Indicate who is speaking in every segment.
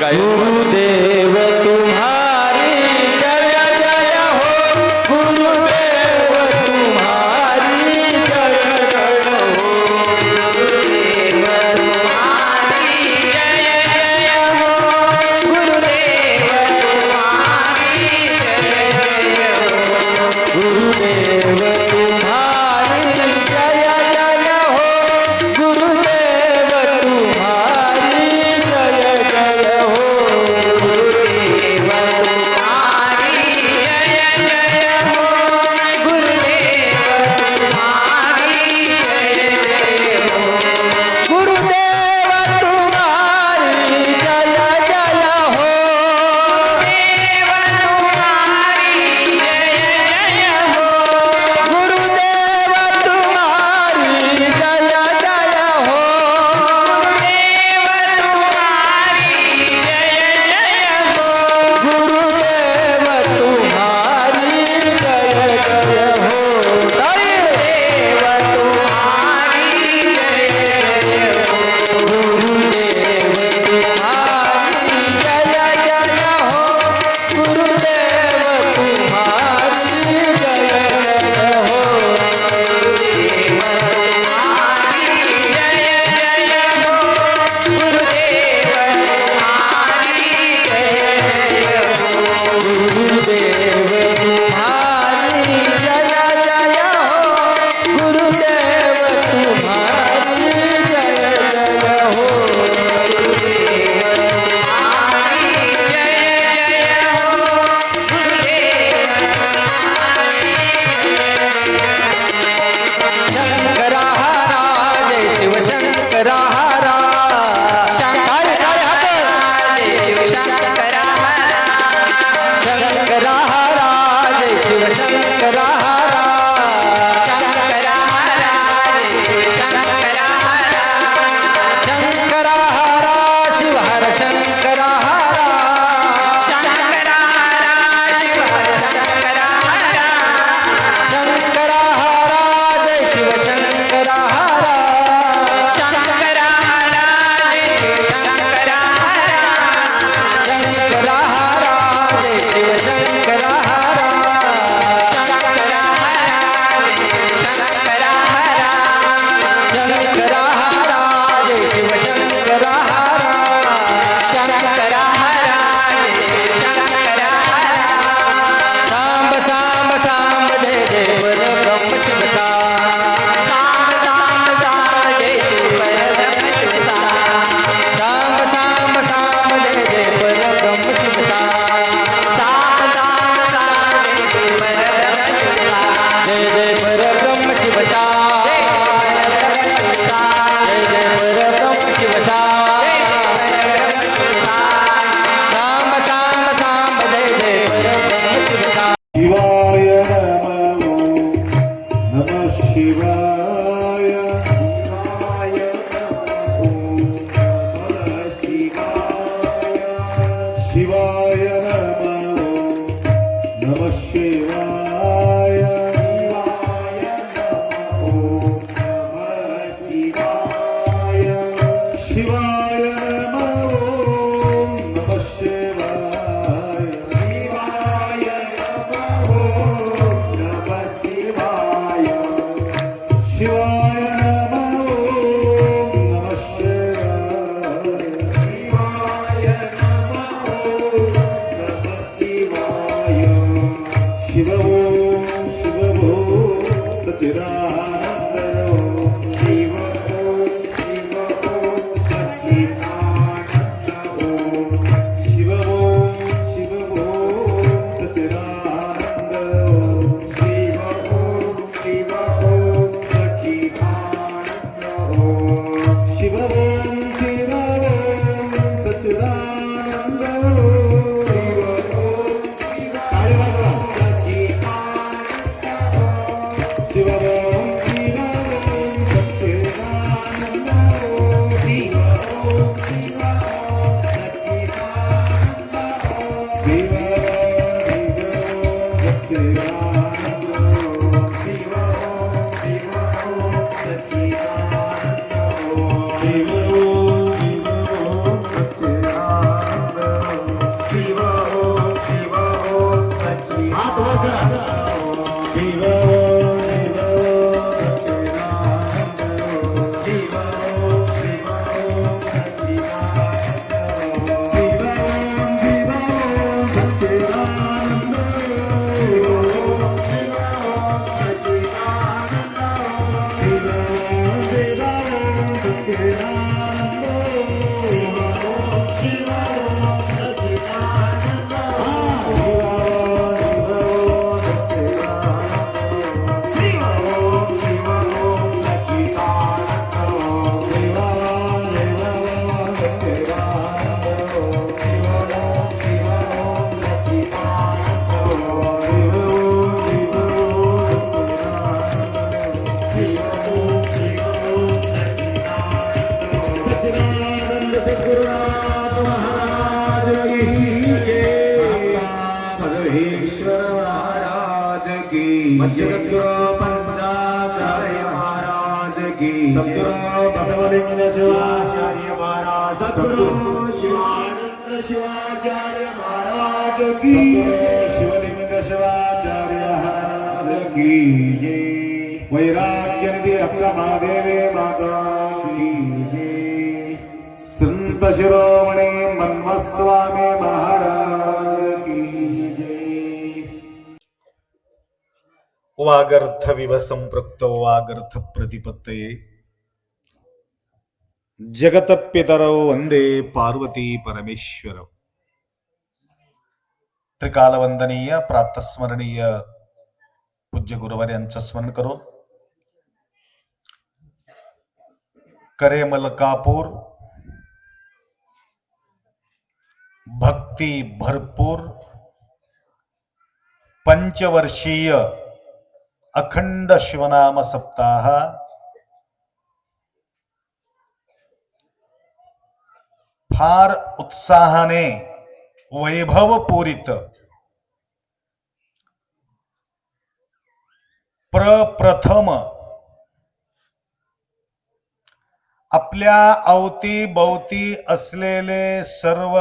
Speaker 1: काय
Speaker 2: गुरुदेव तुम्हारी जय जय हो, गुरुदेव तुम्हारी जय जय हो, गुरुदेव तुम्हारी जय जय हो, गुरुदेव तुम्हारी जय जय हो, गुरुदेव तुम्हारी जय जय हो, गुरुदेव तुम्हारी जय जय हो, गुरुदेव तुम्हारी जय जय हो, गुरुदेव तुम्हारी जय जय हो, गुरुदेव तुम्हारी जय जय हो, देव तुम्हारी जय जय हो, गुरुदेव तुम्हारी जय जय हो, देव तुम्हारी जय जय हो, गुरुदेव तुम्हारी जय जय हो, देव तुम्हारी जय जय हो, गुरुदेव तुम्हारी जय जय हो, गुरुदेव तुम्हारी जय जय हो, गुरुदेव तुम्हारी जय जय हो, गुरुदेव तुम्हारी जय जय हो, गुरुदेव तुम्हारी जय जय हो, गुरुदेव तुम्हारी जय जय हो, गुरुदेव तुम्हारी जय जय हो, शंकरा हरा जय शिव शंकरा हरा, शंकर जय शिव शंकरा हरा, शंकरा हरा जय शिव शंकरा हरा, शंकरा हरा जय शिव शंकरा हरा, शंकरा हरा शिव हर शंकरा हरा, शंकरा हरा शिव हर शंकरा हरा, शंकरा हरा जय शिव शंकरा हरा, शंकरा हरा जय शिव शंकरा हरा, शंकरा हरा जय शिव शंकरा हरा, शंकरा हरा जय शिव शंकरा हरा, शंकरा हरा जय शिव शंकरा हरा, शंकरा हरा जय शिव शंकरा हरा, सांब सांब सांब जय जय परब्रह्म शिव सांब सांब सांब जय शिव परब्रह्म शिव सांब सांब सांब जय जय परब्रह्म शिव सांब सांब सांब जय जय परब्रह्म शिव जय जय परब्रह्म शिव जय जय परब्रह्म शिव सांब सांब सांब जय जय परब्रह्म शिव
Speaker 3: शिवाय नमः शिवाय शिवाय नमः शिवाय शिवाय नमः शिवाय शिवाय नमः शिवाय शिवाय नमः शिवाय शिवाय नमः शिवाय शिवाय नमः शिवाय शिवाय नमः शिवाय शिव ओम सच्चिदानंद ओम शिव ओम सच्चिदानंद ओम शिव ओम सच्चिदानंद ओम शिव ओम सच्चिदानंद ओम शिव ओम सच्चिदानंद ओम शिव जगद्गुरु पंचाचार्य महाराज की सद्गुरु बसवलिंग शिवाचार्य महाराज सद्गुरु शिवानंद शिवाचार्य महाराज की शिवलिंग शिवाचार्य महाराज की जय वैराग्य निधि अक्का महादेवे माता की जय संत शिरोमणी मन्मस्वामी महाराज की जय
Speaker 1: वागर्थ विव संपृक्तो वागर्थ प्रतिपत्तये जगतपितरौ वंदे पार्वती परमेश्वर त्रिकालवंदनीय प्रातस्मरणीय पूज्य गुरुवर्यांचं स्मरण करो करे मलकापूर भक्ती भरपूर पंचवर्षीय अखंड शिवनाम सप्ताह फार उत्साहाने वैभवपूरित प्रप्रथम आपल्या अवतीभोवती असलेले सर्व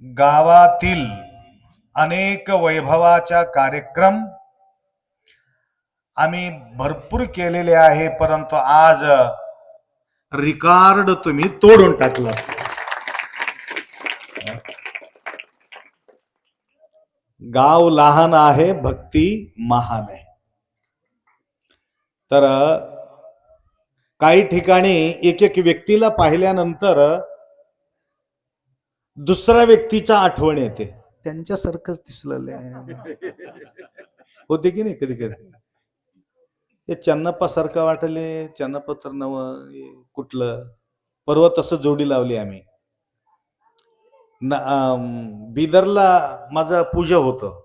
Speaker 1: गावातील अनेक वैभवाच्या कार्यक्रम आम्ही भरपूर केलेले आहे, परंतु आज रिकॉर्ड तुम्ही तोडून टाकला. गाव लहान आहे, भक्ती महान आहे. तर काही ठिकाणी एक एक व्यक्तीला पाहिल्यानंतर दुसऱ्या व्यक्तीच्या आठवण येते, त्यांच्यासारखंच दिसलेलं होते की नाही. कधी कधी ते चन्नप्पा सारखं वाटले, चन्नप्पा तर नव कुठलं परवा तसं जोडी लावली आम्ही. बिदरला माझं पूजा होतं,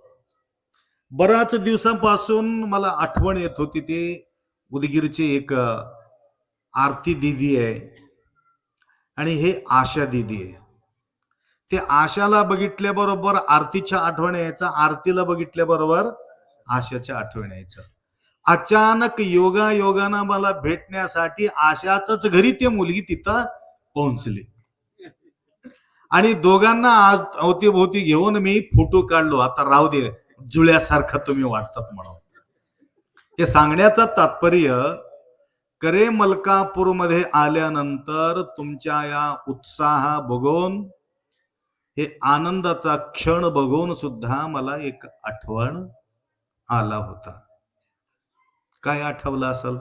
Speaker 1: बराच दिवसांपासून मला आठवण येत होती. ते उदगीरचे एक आरती दीदी आहे आणि हे आशा दीदी आहे. ते आशाला बघितल्याबरोबर आरतीच्या आठवण यायचा, आरतीला बघितल्याबरोबर आशाच्या आठवण यायचं. अचानक योगायोगानं मला भेटण्यासाठी आशाच घरी ते मुलगी तिथं पोहोचली आणि दोघांना आज अवतीभोवती घेऊन मी फोटो काढलो. आता राहू दे, जुळ्यासारखं तुम्ही वाटतात म्हणून. हे सांगण्याचं तात्पर्य, करे मलकापूर मध्ये आल्यानंतर तुमच्या या उत्साह बघून, हे आनंदाचा क्षण बघून सुद्धा मला एक आठवण आला होता. काय आठवलं असेल?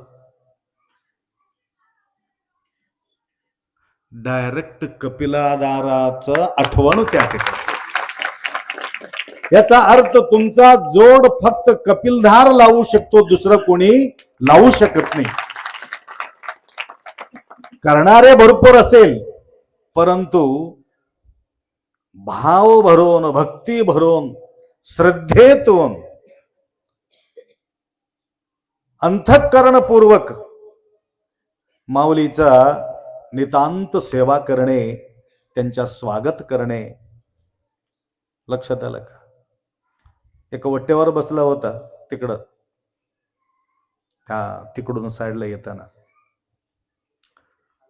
Speaker 1: डायरेक्ट कपिलादाराचं आठवण त्या ठिकाणी. याचा अर्थ तुमचा जोड फक्त कपिलधार लावू शकतो, दुसरं कोणी लावू शकत नाही. करणारे भरपूर असेल, परंतु भाव भरून, भक्ती भरून, श्रद्धेतून, अंतःकरणपूर्वक माऊलीचा नितांत सेवा करणे, त्यांच्या स्वागत करणे. लक्षात आलं का? एक वट्टेवर बसला होता तिकडं, तिकडून साईडला येताना.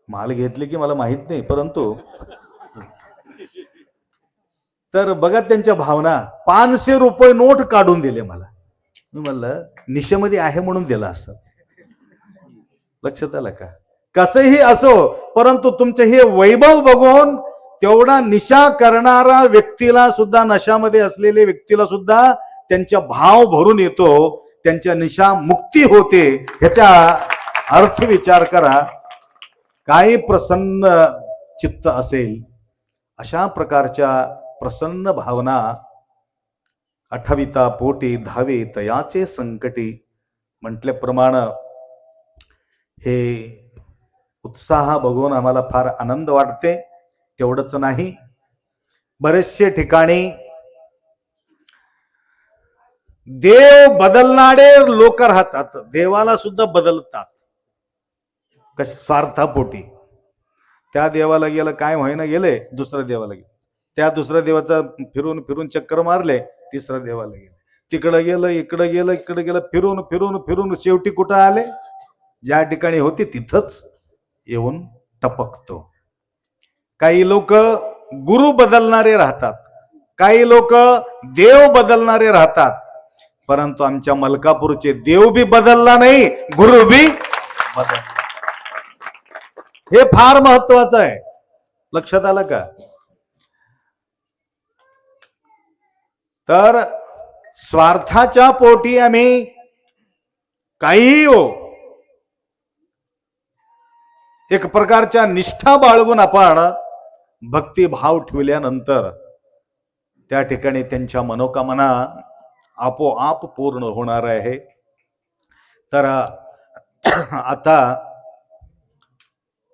Speaker 1: माल घेतली की मला माहित नाही, परंतु तर बघा त्यांच्या भावना. 500 रुपये नोट काढून दिले मला. मी म्हणलं निशेमध्ये आहे म्हणून दिला असं. लक्षात आलं का? कसंही असो, परंतु तुमचे हे वैभव बघून तेवढा निशा करणारा व्यक्तीला सुद्धा, नशामध्ये असलेले व्यक्तीला सुद्धा त्यांचा भाव भरून येतो, त्यांच्या निशा मुक्ती होते. ह्याचा अर्थ विचार करा. काही प्रसन्न चित्त असेल, अशा प्रकारच्या प्रसन्न भावना आठविता पोटी धावे तयाचे संकटी म्हटल्याप्रमाणे हे उत्साह बघून आम्हाला फार आनंद वाटते. तेवढंच नाही, बरेचसे ठिकाणी देव बदलणारे लोक राहतात, देवाला सुद्धा बदलतात. स्वार्थापोटी. त्या देवाला गेलं, काय व्हायना गेले, दुसऱ्या देवाला गेले. त्या दुसऱ्या देवाचा फिरून फिरून चक्कर मारले, तिसऱ्या देवाला गेले. तिकडं गेलं, इकडं गेलं, इकडं गेलं, फिरून फिरून फिरून शेवटी कुठं आले? ज्या ठिकाणी होते तिथंच येऊन टपकतो. काही लोक गुरु बदलणारे राहतात, काही लोक देव बदलणारे राहतात, परंतु आमच्या मलकापूरचे देव बी बदलला नाही, गुरु बी बदलला. हे फार महत्वाचं आहे, लक्षात आलं का? तर स्वार्थाच्या पोटी आम्ही काहीही हो, एक प्रकारच्या निष्ठा बाळगून आपण भक्तिभाव ठेवल्यानंतर त्या ठिकाणी त्यांच्या मनोकामना आपोआप पूर्ण होणार आहे. तर आता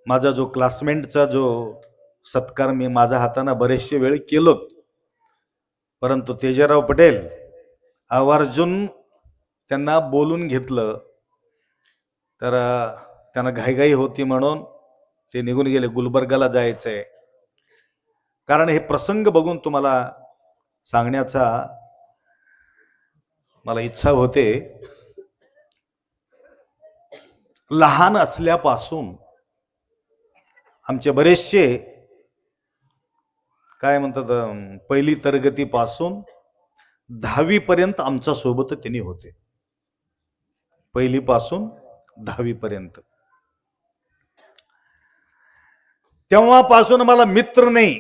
Speaker 1: माझा जो क्लासमेटचा जो सत्कार मी माझ्या हाताने बरेचसे वेळ केलो, परंतु तेजराव पटेल आवर्जून त्यांना बोलून घेतलं, तर त्यांना घाईघाई होती म्हणून ते निघून गेले. गुलबर्गाला जायचंय. कारण हे प्रसंग बघून तुम्हाला सांगण्याचा मला इच्छा होते. लहान असल्यापासून आमचे बरेचसे काय म्हणतात, पहिली तर्गतीपासून 10वी पर्यंत आमच्या सोबत त्यांनी होते. पहिलीपासून 10वी पर्यंत. तेव्हापासून मला मित्र नाही,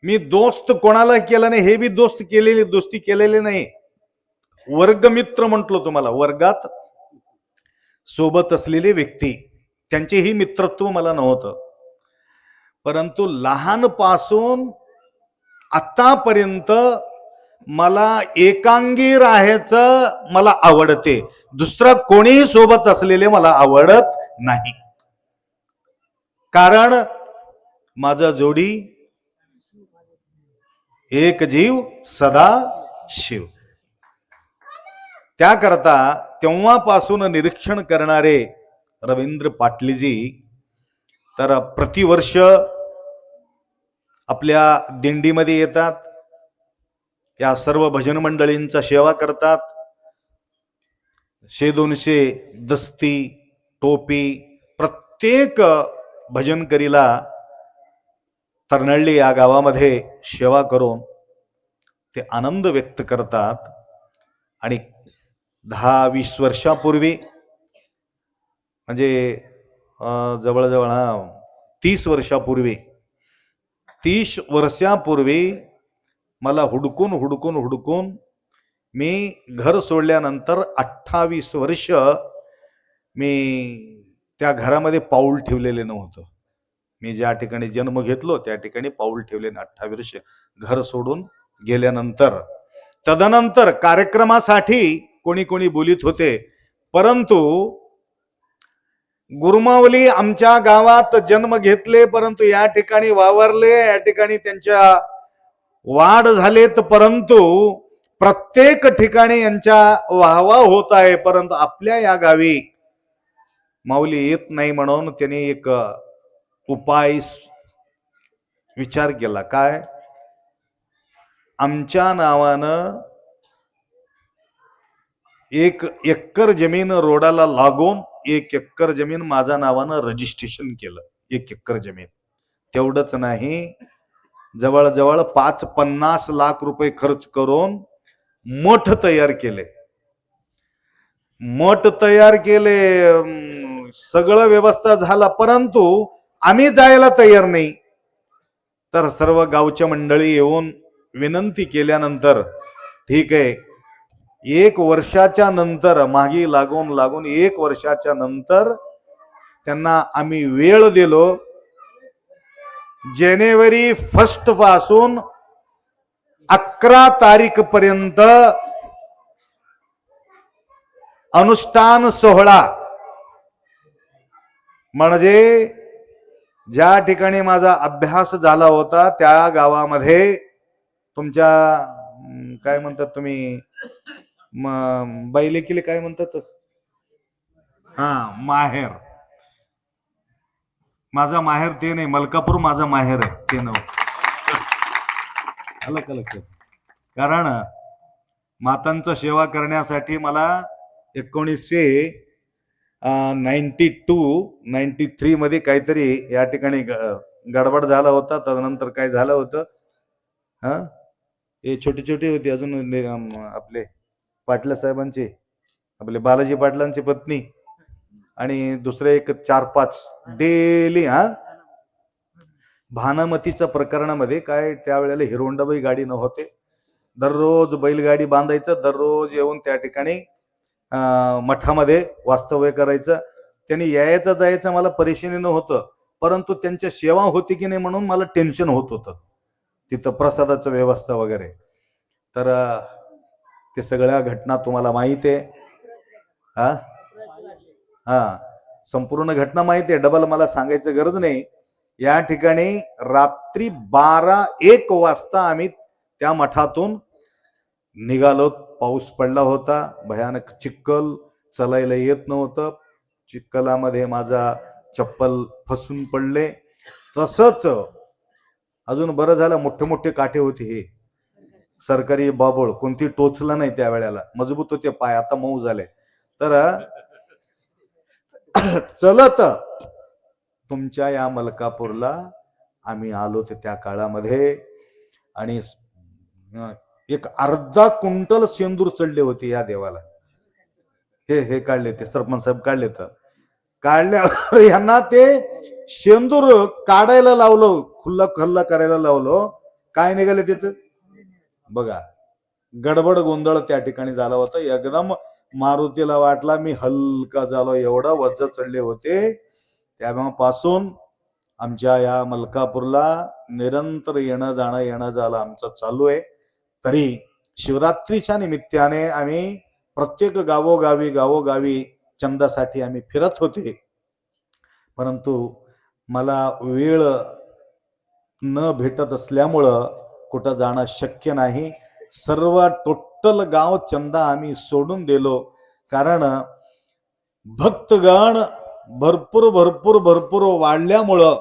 Speaker 1: मी दोस्त कोणाला केला नाही, हे बी दोस्ती केलेले नाही. वर्गमित्र म्हटलो तुम्हाला, वर्गात सोबत असलेले व्यक्ती, त्यांचेही मित्रत्व मला नव्हतं. परंतु लहानपासून आतापर्यंत मला एकांगी राहायचं मला आवडते, दुसरं कोणीही सोबत असलेले मला आवडत नाही. कारण माझा जोडी एक जीव सदा शिव. त्याकरता तेव्हापासून निरीक्षण करणारे रवींद्र पाटलीजी तर प्रतिवर्ष आपल्या दिंडीमध्ये येतात, या सर्व भजन मंडळींचा सेवा करतात. 100-200 दस्ती टोपी प्रत्येक भजनकरीला तरनळ्ली या गावामध्ये सेवा करून ते आनंद व्यक्त करतात. आणि 10-20 वर्षापूर्वी म्हणजे जवळजवळ 30 वर्षापूर्वी मला हुडकून मी घर सोडल्यानंतर 28 वर्ष मी त्या घरामध्ये पाऊल ठेवलेले नव्हतं. मी ज्या ठिकाणी जन्म घेतलो त्या ठिकाणी पाऊल ठेवले 28 वर्ष घर सोडून गेल्यानंतर. तदनंतर कार्यक्रमासाठी कोणी बोलित होते, परंतु गुरुमावली आमच्या गावात जन्म घेतले, परंतु या ठिकाणी वावरले, या ठिकाणी त्यांच्या वाढ झालेत, परंतु प्रत्येक ठिकाणी यांच्या वाहवा होत आहे, परंतु आपल्या या गावी माऊली येत नाही. म्हणून त्यांनी एक उपाय विचार केला. काय? आमच्या नावानं 1 एकर जमीन रोडाला लागून 1 एकर जमीन माझ्या नावानं रजिस्ट्रेशन केलं. 1 एकर जमीन. तेवढंच नाही, जवळजवळ 50 लाख रुपये खर्च करून मठ तयार केले. सगळं व्यवस्था झाला, परंतु आम्ही जायला तयार नाही. तर सर्व गावच्या मंडळी येऊन विनंती केल्यानंतर ठीक आहे, 1 वर्षाच्या नंतर मागे लागून 1 वर्षाच्या नंतर त्यांना आम्ही वेळ दिलो. जानेवारी 1 पासून 11 तारीख पर्यंत अनुष्ठान सोहळा, म्हणजे ज्या ठिकाणी माझा अभ्यास झाला होता त्या गावामध्ये तुमच्या काय म्हणतात तुम्ही, बैलेकीले काय म्हणतात, माहेर. माझा माहेर ते नाही, मलकापूर माझा माहेर आहे ते नव्हतं. कारण मातांचा सेवा करण्यासाठी मला 1992-93 मध्ये काहीतरी या ठिकाणी गडबड झाला होता. तदनंतर काय झालं होतं, हा हे छोटे छोटे होते अजून आपले पाटील साहेबांचे, आपले बालाजी पाटलांची पत्नी आणि दुसरे एक 4-5 डेली भानामतीच्या प्रकरणामध्ये काय त्यावेळेला हिरो होंडाबाई गाडी नव्हते. दररोज बैलगाडी बांधायचं, दररोज येऊन त्या ठिकाणी मठामध्ये वास्तव्य करायचं. त्यांनी यायचं जायचं मला परेशानी नव्हतं, परंतु त्यांच्या सेवा होती की नाही म्हणून मला टेन्शन होत होतं तिथं प्रसादाचं व्यवस्था वगैरे. तर ते सगळ्या घटना तुम्हाला माहिती आहे. हा संपूर्ण घटना माहिती आहे, डबल मला सांगायचं गरज नाही. या ठिकाणी रात्री 12-1 वाजता आम्ही त्या मठातून निघालो. पाऊस पडला होता, भयानक चिखल, चालायला येत नव्हतं. चिखलामध्ये माझा चप्पल फसून पडले. तसंच अजून बरं झालं मोठे मोठे काठे होते, हे सरकारी बाबळ, कोणती टोचला नाही त्यावेळेला, मजबूत होते पाय, आता मऊ झाले. तर चलत तुमच्या या मलकापूरला आम्ही आलो ते त्या काळामध्ये, आणि एक अर्धा क्विंटल शेंदूर चढले होते या देवाला. हे काढले, ते सरपंच साहेब काढले. तर काढल्यावर यांना ते शेंदूर काढायला लावलं, खुल्ला खल्ला करायला लावलं. काय निघाले त्याच बघा, गडबड गोंधळ त्या ठिकाणी झाला होता. एकदम मारुतीला वाटला मी हलका झालो, एवढा वज्ज चढले होते. त्यापासून आमच्या या मलकापूरला निरंतर येणं जाणं आमचं चालू आहे. तरी शिवरात्रीच्या निमित्ताने आम्ही प्रत्येक गावोगावी चंदासाठी आम्ही फिरत होते, परंतु मला वेळ न भेटत असल्यामुळं कुठं जाणं शक्य नाही. सर्व टोटल गाव चंदा आम्ही सोडून दिलो, कारण भक्तगण भरपूर वाढल्यामुळं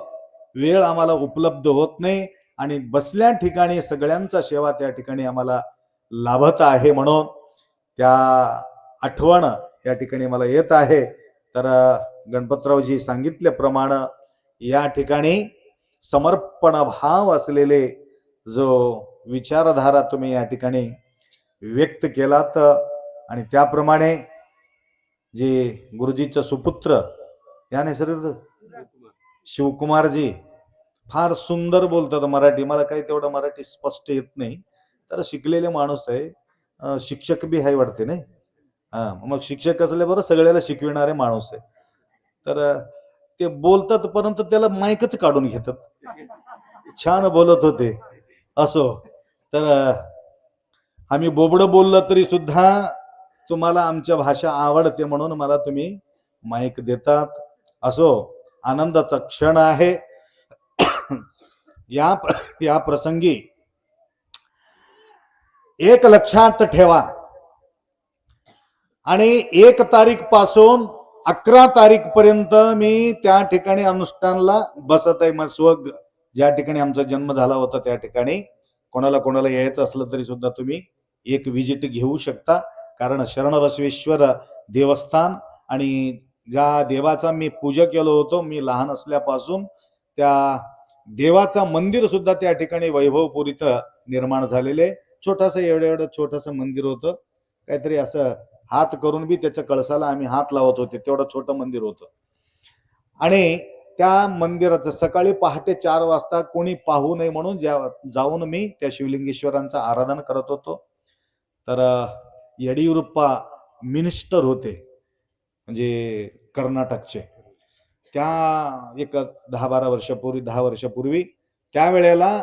Speaker 1: वेळ आम्हाला उपलब्ध होत नाही, आणि बसल्या ठिकाणी सगळ्यांचा सेवा त्या ठिकाणी आम्हाला लाभत आहे. म्हणून त्या आठवण या ठिकाणी मला येत आहे. तर गणपतरावजी सांगितल्याप्रमाणे या ठिकाणी समर्पण भाव असलेले जो विचारधारा तुम्ही या ठिकाणी व्यक्त केलात, आणि त्याप्रमाणे जे गुरुजीचं सुपुत्र याने सर शिवकुमारजी फार सुंदर बोलतात मराठी. मला काही तेवढं मराठी स्पष्ट येत नाही, तर शिकलेले माणूस आहे, शिक्षक बी आहे वाटते नाही. मग शिक्षक असले बरं, सगळ्याला शिकविणारे माणूस आहे. तर ते बोलतात, परंतु त्याला माईकच काढून घेतात. छान बोलत होते. असो, तर आम्ही बोबडं बोललं तरी सुद्धा तुम्हाला आमच्या भाषा आवडते म्हणून मला तुम्ही माईक देतात. असो, आनंदाचा क्षण आहे. या प्रसंगी एक लक्षात ठेवा, आणि 1 तारीख पासून 11 तारीख पर्यंत मी त्या ठिकाणी अनुष्ठानला बसत आहे. मग ज्या ठिकाणी आमचा जन्म झाला होता त्या ठिकाणी कोणाला यायचं असलं तरी सुद्धा तुम्ही एक विजिट घेऊ शकता. कारण शरणबसवेश्वर देवस्थान, आणि ज्या देवाचा मी पूजा केलं होतं मी लहान असल्यापासून, त्या देवाचा मंदिर सुद्धा त्या ठिकाणी वैभवपूर इथं निर्माण झालेले. छोटंसं एवढं छोटंसं मंदिर होतं, काहीतरी असं हात करून बी त्याच्या कळसाला आम्ही हात लावत होते, तेवढं छोटं मंदिर होतं. आणि त्या मंदिराचं सकाळी पहाटे 4 वाजता कोणी पाहू नये म्हणून जाऊन मी त्या शिवलिंगेश्वरांचं आराधन करत होतो. तर येडियुरप्पा मिनिस्टर होते, म्हणजे कर्नाटकचे. त्या एक 10 वर्षापूर्वी त्यावेळेला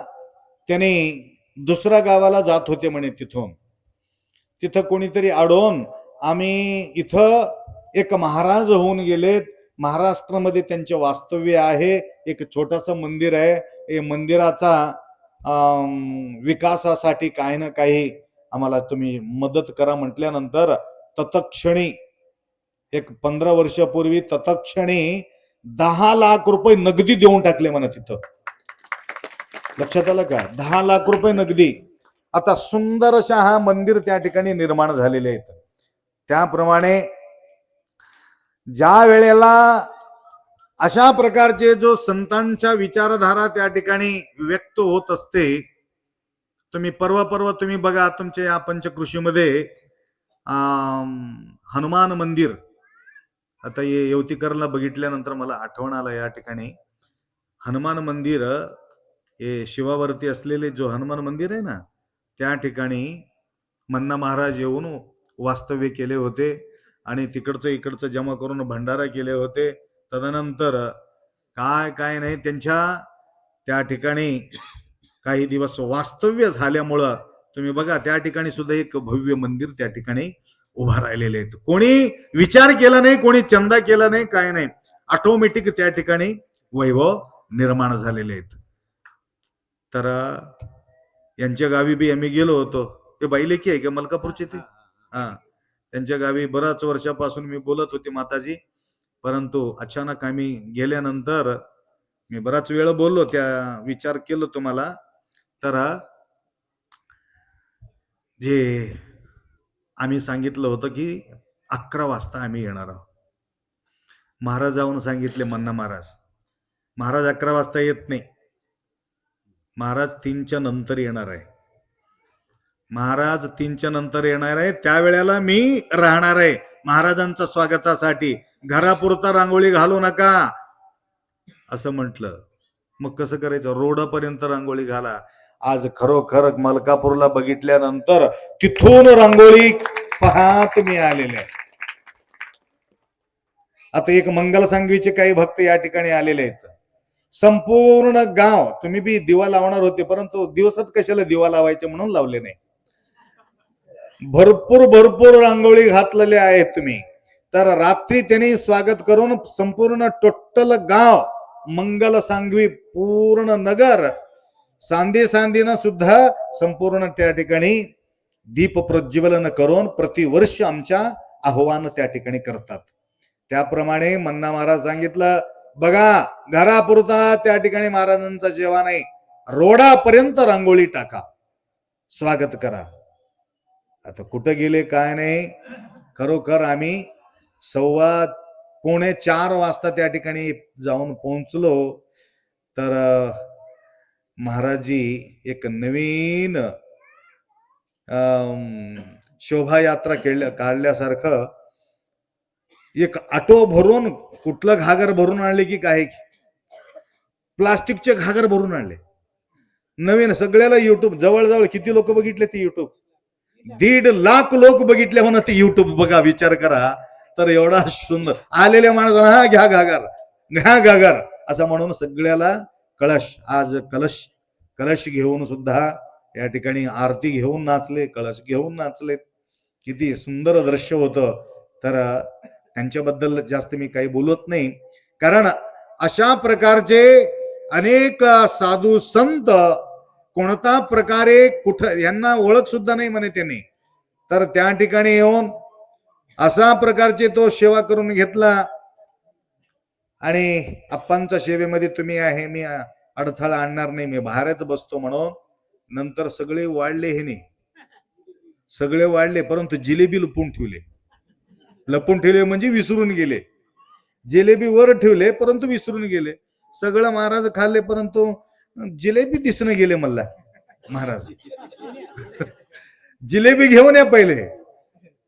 Speaker 1: त्याने दुसऱ्या गावाला जात होते म्हणे. तिथं कोणीतरी अडवून आम्ही इथं एक महाराज होऊन गेलेत, महाराष्ट्रामध्ये त्यांचे वास्तव्य आहे, एक छोटंसं मंदिर आहे, हे मंदिराचा विकासासाठी काही ना काही आम्हाला तुम्ही मदत करा म्हटल्यानंतर तत्क्षणी एक 15 वर्षापूर्वी तत्क्षणी 10 लाख रुपये नगदी देऊन टाकले म्हणा. तिथं लक्षात आलं का? 10 लाख रुपये नगदी. आता सुंदर अशा हा मंदिर त्या ठिकाणी निर्माण झालेले आहेत. त्याप्रमाणे ज्या वेळेला अशा प्रकारचे जो संतांच्या विचारधारा त्या ठिकाणी व्यक्त होत असते, तुम्ही परवा तुम्ही बघा तुमच्या या पंचकृषीमध्ये हनुमान मंदिर, आता हे येवतीकरला बघितल्यानंतर मला आठवण आलं या ठिकाणी हनुमान मंदिर, हे शिवावरती असलेले जो हनुमान मंदिर आहे ना, त्या ठिकाणी मन्ना महाराज येऊन वास्तव्य केले होते आणि तिकडचं इकडचं जमा करून भंडारा केले होते. तदनंतर काय नाही त्यांच्या त्या ठिकाणी काही दिवस वास्तव्य झाल्यामुळं तुम्ही बघा त्या ठिकाणी सुद्धा एक भव्य मंदिर त्या ठिकाणी उभा राहिलेले आहेत. कोणी विचार केला नाही, कोणी चंदा केला नाही, काय नाही, ऑटोमॅटिक त्या ठिकाणी वैभव निर्माण झालेले आहेत. तर यांच्या गावी बी आम्ही गेलो होतो. ते बाईलेकी आहे का मलकापूरचे ते, त्यांच्या गावी बऱ्याच वर्षापासून मी बोलत होते माताजी, परंतु अचानक आम्ही गेल्यानंतर मी बराच वेळ बोललो, त्या विचार केलं तुम्हाला. तर जे आम्ही सांगितलं होतं की 11 वाजता आम्ही येणार आहोत. महाराज जाऊन सांगितले मन्ना महाराज 11 वाजता येत नाही, महाराज 3च्या नंतर येणार आहे. महाराज 3च्या नंतर येणार आहे, त्यावेळेला मी राहणार आहे महाराजांच्या स्वागतासाठी. घरापुरता रांगोळी घालू नका असं म्हटलं. मग कसं करायचं, रोडापर्यंत रांगोळी घाला. आज खरोखर मलकापूरला बघितल्यानंतर तिथून रांगोळी पाहत मी आलेले आहे. आता एक मंगल सांगवीचे काही भक्त या ठिकाणी आलेले आहेत. संपूर्ण गाव, तुम्ही बी दिवा लावणार होते परंतु दिवसात कशाला दिवा लावायचे म्हणून लावले नाही. भरपूर रांगोळी घातलेले आहेत तुम्ही. तर रात्री त्यांनी स्वागत करून संपूर्ण टोटल गाव, मंगल सांगवी पूर्ण नगर, सांदीनं सुद्धा संपूर्ण त्या ठिकाणी दीप प्रज्वलन करून प्रतिवर्ष आमच्या आव्हान त्या ठिकाणी करतात. त्याप्रमाणे मन्ना महाराज सांगितलं, बघा घरापुरता त्या ठिकाणी महाराजांचा जेवा नाही, रोडापर्यंत रांगोळी टाका, स्वागत करा. आता कुठं गेले काय नाही, खरोखर आम्ही 3:15-4 वाजता त्या ठिकाणी जाऊन पोहोचलो. तर महाराजजी एक नवीन शोभायात्रा काढल्यासारखं एक ऑटो भरून, कुठलं घागर भरून आणले की काय, प्लास्टिकचे घागर भरून आणले नवीन. सगळ्याला युट्यूब, जवळजवळ किती लोक बघितले ते युट्यूब, 1.5 लाख लोक बघितले म्हणा ते युट्यूब. बघा विचार करा. तर एवढा सुंदर आलेल्या माणसाला हा घ्या घागर असं म्हणून सगळ्याला कळश, आज कलश घेऊन सुद्धा या ठिकाणी आरती घेऊन नाचले, कळश घेऊन नाचले. किती सुंदर दृश्य होतं. तर त्यांच्याबद्दल जास्त मी काही बोलत नाही, कारण अशा प्रकारचे अनेक साधू संत कोणता प्रकारे कुठं यांना ओळख सुद्धा नाही म्हणे त्यांनी. तर त्या ठिकाणी येऊन अशा प्रकारचे तो सेवा करून घेतला. आणि अप्पांच्या सेवेमध्ये तुम्ही आहे, मी अडथळा आणणार नाही, मी बाहेरच बसतो म्हणून. नंतर सगळे वाढले, हे नाही सगळे वाढले, परंतु जिलेबी लपून ठेवले म्हणजे विसरून गेले. जिलेबी वर ठेवले परंतु विसरून गेले. सगळं महाराज खाल्ले परंतु जिलेबी दिसून गेले. मला महाराज जिलेबी घेऊन या, पहिले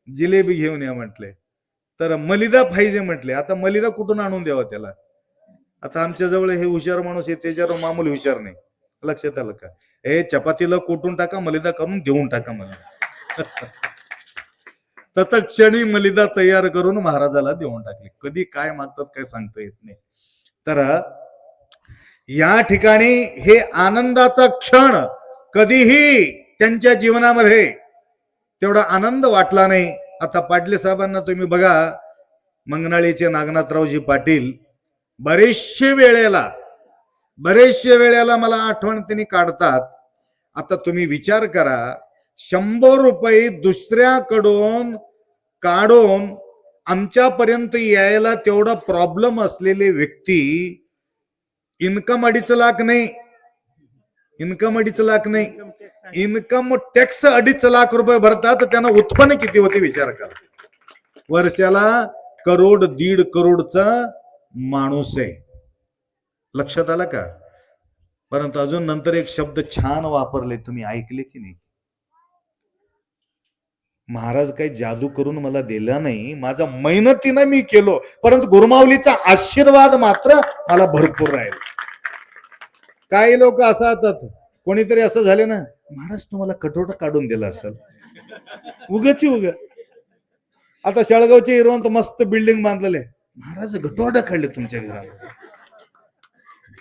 Speaker 1: जिलेबी घेऊन या म्हटले. तर मलिदा पाहिजे म्हटले. आता मलिदा कुठून आणून द्यावा त्याला. आता आमच्या जवळ हे हुशार माणूस आहे, त्याच्यावर मामूली हुशार नाही. लक्षात आलं का, हे चपातीला कोटून टाका, मलिदा करून देऊन टाका मला. तत्क्षणी मलिदा तयार करून महाराजाला देऊन टाकले. कधी काय मागतात काय सांगता येत नाही. तर या ठिकाणी हे आनंदाचा क्षण कधीही त्यांच्या जीवनामध्ये तेवढा आनंद वाटला नाही. आता पाटील साहेबांना तुम्ही बघा, मंगनाळीचे नागनाथरावजी पाटील बरेचशे वेळेला मला आठवण त्यांनी काढतात. आता तुम्ही विचार करा, 100 रुपये दुसऱ्याकडून काढून आमच्यापर्यंत यायला तेवढा प्रॉब्लेम असलेले व्यक्ती, इन्कम 2.5 लाख नाही, इन्कम 2.5 लाख नाही, इन्कम टॅक्स 2.5 लाख रुपये भरतात, तर त्यांना उत्पन्न किती होते विचार करा. वर्षाला 1.5 करोडचा माणूस आहे. लक्षात आला का? परंतु अजून नंतर एक शब्द छान वापरले, तुम्ही ऐकले की नाही? महाराज काही जादू करून मला दिला नाही, माझा मेहनतीनं मी केलो, परंतु गुरुमाऊलीचा आशीर्वाद मात्र मला भरपूर राहील. काही लोक असतात, कोणीतरी असं झाले ना, महाराज तुम्हाला कटोटा काढून दिला असेल, उगाची उगा. आता शेळगावचे हिरवंत मस्त बिल्डिंग बांधलेले, महाराज गटोडा काढले तुमच्या घरामध्ये.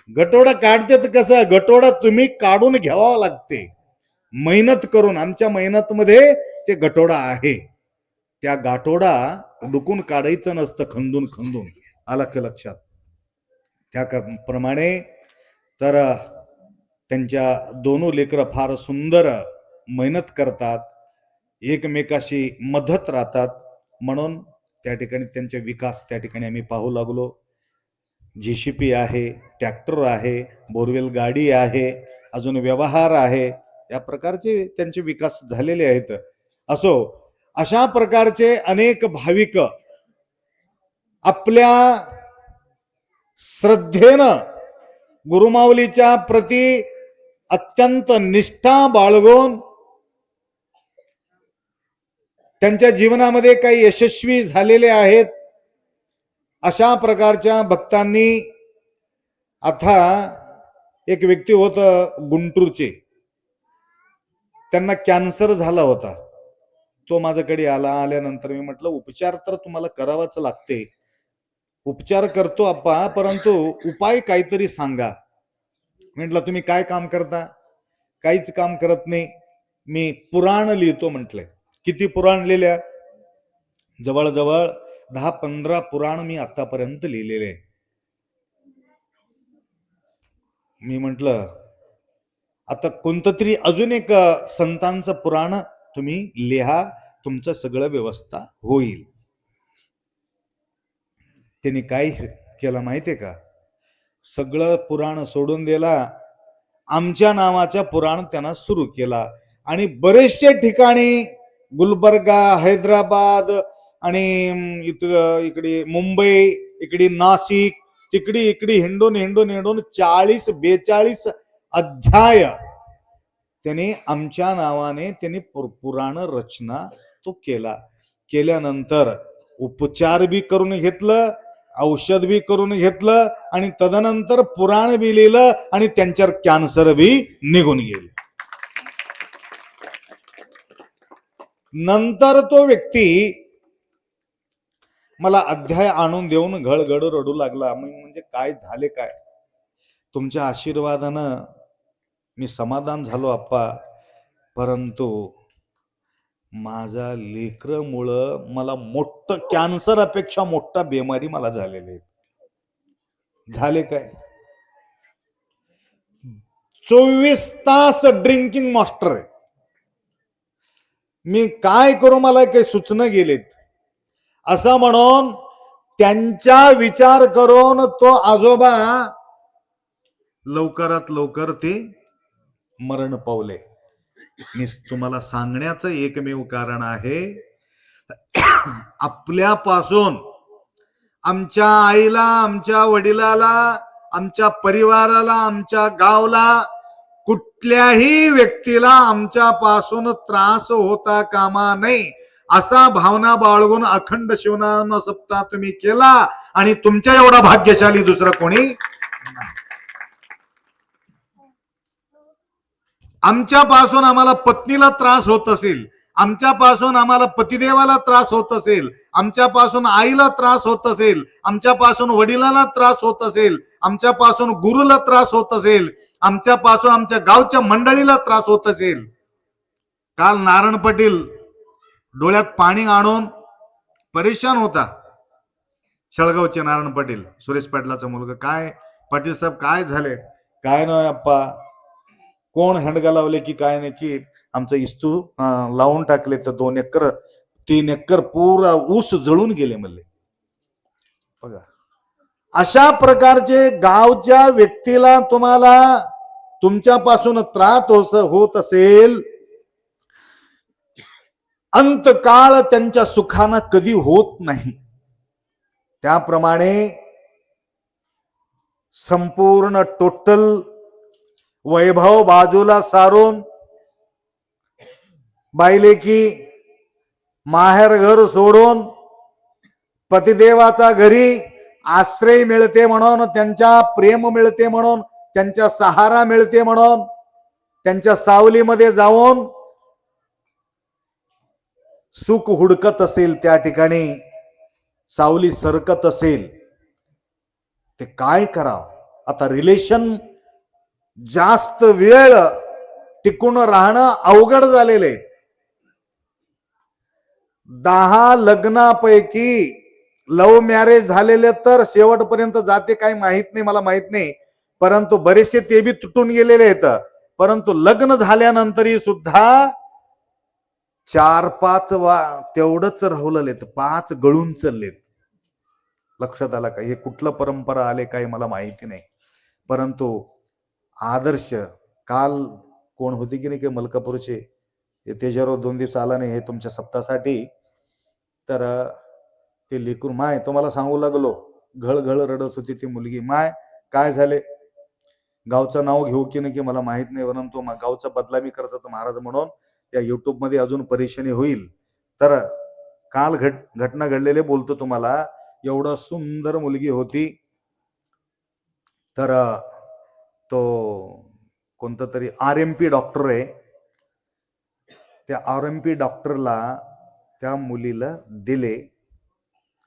Speaker 1: गटोडा काढते तर कसं, गटोडा तुम्ही काढून घ्यावा लागते मेहनत करून. आमच्या मेहनत मध्ये ते गटोडा आहे. त्या गाठोडा डुकून काढायचं नसतं, खंदून खंदून. आला का लक्षात? त्याप्रमाणे तर त्यांच्या दोन्ही लेकरं फार सुंदर मेहनत करतात, एकमेकाशी मदत राहतात, म्हणून त्या ठिकाणी त्यांचे विकास त्या ठिकाणी आम्ही पाहू लागलो. JCP आहे, ट्रॅक्टर आहे, बोरवेल गाडी आहे, अजून व्यवहार आहे, या प्रकारचे त्यांचे विकास झालेले आहेत. असो, अशा प्रकारचे अनेक भाविक आपल्या श्रद्धेनं गुरुमाऊलीच्या प्रती अत्यंत निष्ठा बाळगून त्यांच्या जीवनामध्ये काही यशस्वी झालेले आहेत. अशा प्रकारच्या भक्तांनी, आता एक व्यक्ती होत गुंटूरचे, त्यांना कॅन्सर झाला होता. तो माझ्याकडे आल्यानंतर मी म्हटलं, उपचार तर तुम्हाला करावाच लागते, उपचार करतो आप्पा, परंतु उपाय काहीतरी सांगा. म्हटलं तुम्ही काय काम करता? काहीच काम करत नाही, मी पुराण लिहितो म्हटलंय. किती पुराण लिहिल्या? जवळजवळ 10-15 पुराण मी आतापर्यंत लिहिलेले. मी म्हटलं आता कोणतं तरी अजून एक संतांचं पुराण तुम्ही लिहा, तुमचं सगळं व्यवस्था होईल. त्यांनी काय केलं माहितीये का? सगळं पुराण सोडून दिला, आमच्या नावाच्या पुराण त्यांना सुरू केला. आणि बरेचसे ठिकाणी, गुलबर्गा, हैदराबाद आणि इकडे मुंबई, इकडे नाशिक, तिकडे इकडे हिंडून 40-42 अध्याय त्याने आमच्या नावाने त्यांनी पुराण रचना तो केला. केल्यानंतर उपचार बी करून घेतलं, औषध बी करून घेतलं, आणि तदनंतर पुराण बी लिहिलं, आणि त्यांच्यावर कॅन्सर बी निघून गेले. नंतर तो व्यक्ती मला अध्याय आणून देऊन घळघळ रडू लागला. म्हणजे काय झाले काय? तुमच्या आशीर्वादानं मी समाधान झालो आप्पा, परंतु माझा लेकरामुळं मला मोठं कॅन्सर अपेक्षा मोठा बेमारी मला झालेली. झाले काय? 24 तास ड्रिंकिंग मास्टर आहे. मी काय करू, मला काही सूचना गेलेत. असं म्हणून त्यांचा विचार करून तो आजोबा लवकरात लवकर ते मरण पावले. मी तुम्हाला सांगण्याचं एकमेव कारण आहे, आपल्यापासून आमच्या आईला, आमच्या वडिलाला, आमच्या परिवाराला, आमच्या गावला, कुठल्याही व्यक्तीला आमच्यापासून त्रास होता कामा नये, असा भावना बाळगून अखंड शिवनाम सप्ताह तुम्ही केला, आणि तुमच्या एवढा भाग्यशाली दुसरं कोणी नाही. आमच्यापासून आम्हाला पत्नीला त्रास होत असेल, आमच्यापासून आम्हाला पतिदेवाला त्रास होत असेल, आमच्यापासून आईला त्रास होत असेल, आमच्यापासून वडिलांना त्रास होत असेल, आमच्यापासून गुरुला त्रास होत असेल, आमच्यापासून आमच्या गावच्या मंडळीला त्रास होत असेल. काल नारायण पाटील डोळ्यात पाणी आणून परेशान होता. शेळगावचे नारायण पाटील, सुरेश पाटलाचा मुलगा. काय पाटील साहेब काय झाले? काय नाही अप्पा, कोण हंडगा लावले की काय नाही, की आमचं इस्तू लावून टाकले, तर 2 एकर 3 एकर पुरा ऊस जळून गेले म्हणले. बघा, अशा प्रकारचे गावच्या व्यक्तीला तुम्हाला तुमच्यापासून त्रास होत असेल, अंतकाळ त्यांच्या सुखानं कधी होत नाही. त्याप्रमाणे संपूर्ण टोटल वैभव बाजूला सारून बायलेकी माहेर घर सोडून पतिदेवाचा घरी आश्रय मिळते म्हणून, त्यांच्या प्रेम मिळते म्हणून, त्यांच्या सहारा मिळते म्हणून, त्यांच्या सावलीमध्ये जाऊन सुख हुडकत असेल, त्या ठिकाणी सावली सरकत असेल, ते काय करावं? आता रिलेशन जास्त वेळ टिकून राहणं अवघड झालेले. 10 लग्नापैकी लव्ह मॅरेज झालेले तर शेवटपर्यंत जाते काही माहित नाही, मला माहित नाही, परंतु बरेचसे ते बी तुटून गेलेले आहेत. परंतु लग्न झाल्यानंतरही सुद्धा 4-5 तेवढंच राहुलेत, 5 गळून चाललेत. लक्षात आला का? हे कुठलं परंपरा आले काही मला माहिती नाही, परंतु आदर्श काल कोण होते की नाही की मलकापूरचे, तेजाराव 2 दिवस आला नाही हे तुमच्या सप्तासाठी, तर ते लेकरू माय तुम्हाला सांगू लागलो, घळ रडत होती ती मुलगी. माय काय झाले? गावचं नाव घेऊ की नाही की मला माहित नाही, परंतु गावचा बदला मी करतो महाराज म्हणून या युट्यूब मध्ये अजून परेशानी होईल. तर काल घटना घडलेले बोलतो तुम्हाला. एवढा सुंदर मुलगी होती, तर तो कोणता तरी RMP डॉक्टर आहे, त्या RMP डॉक्टरला त्या मुलीला दिले.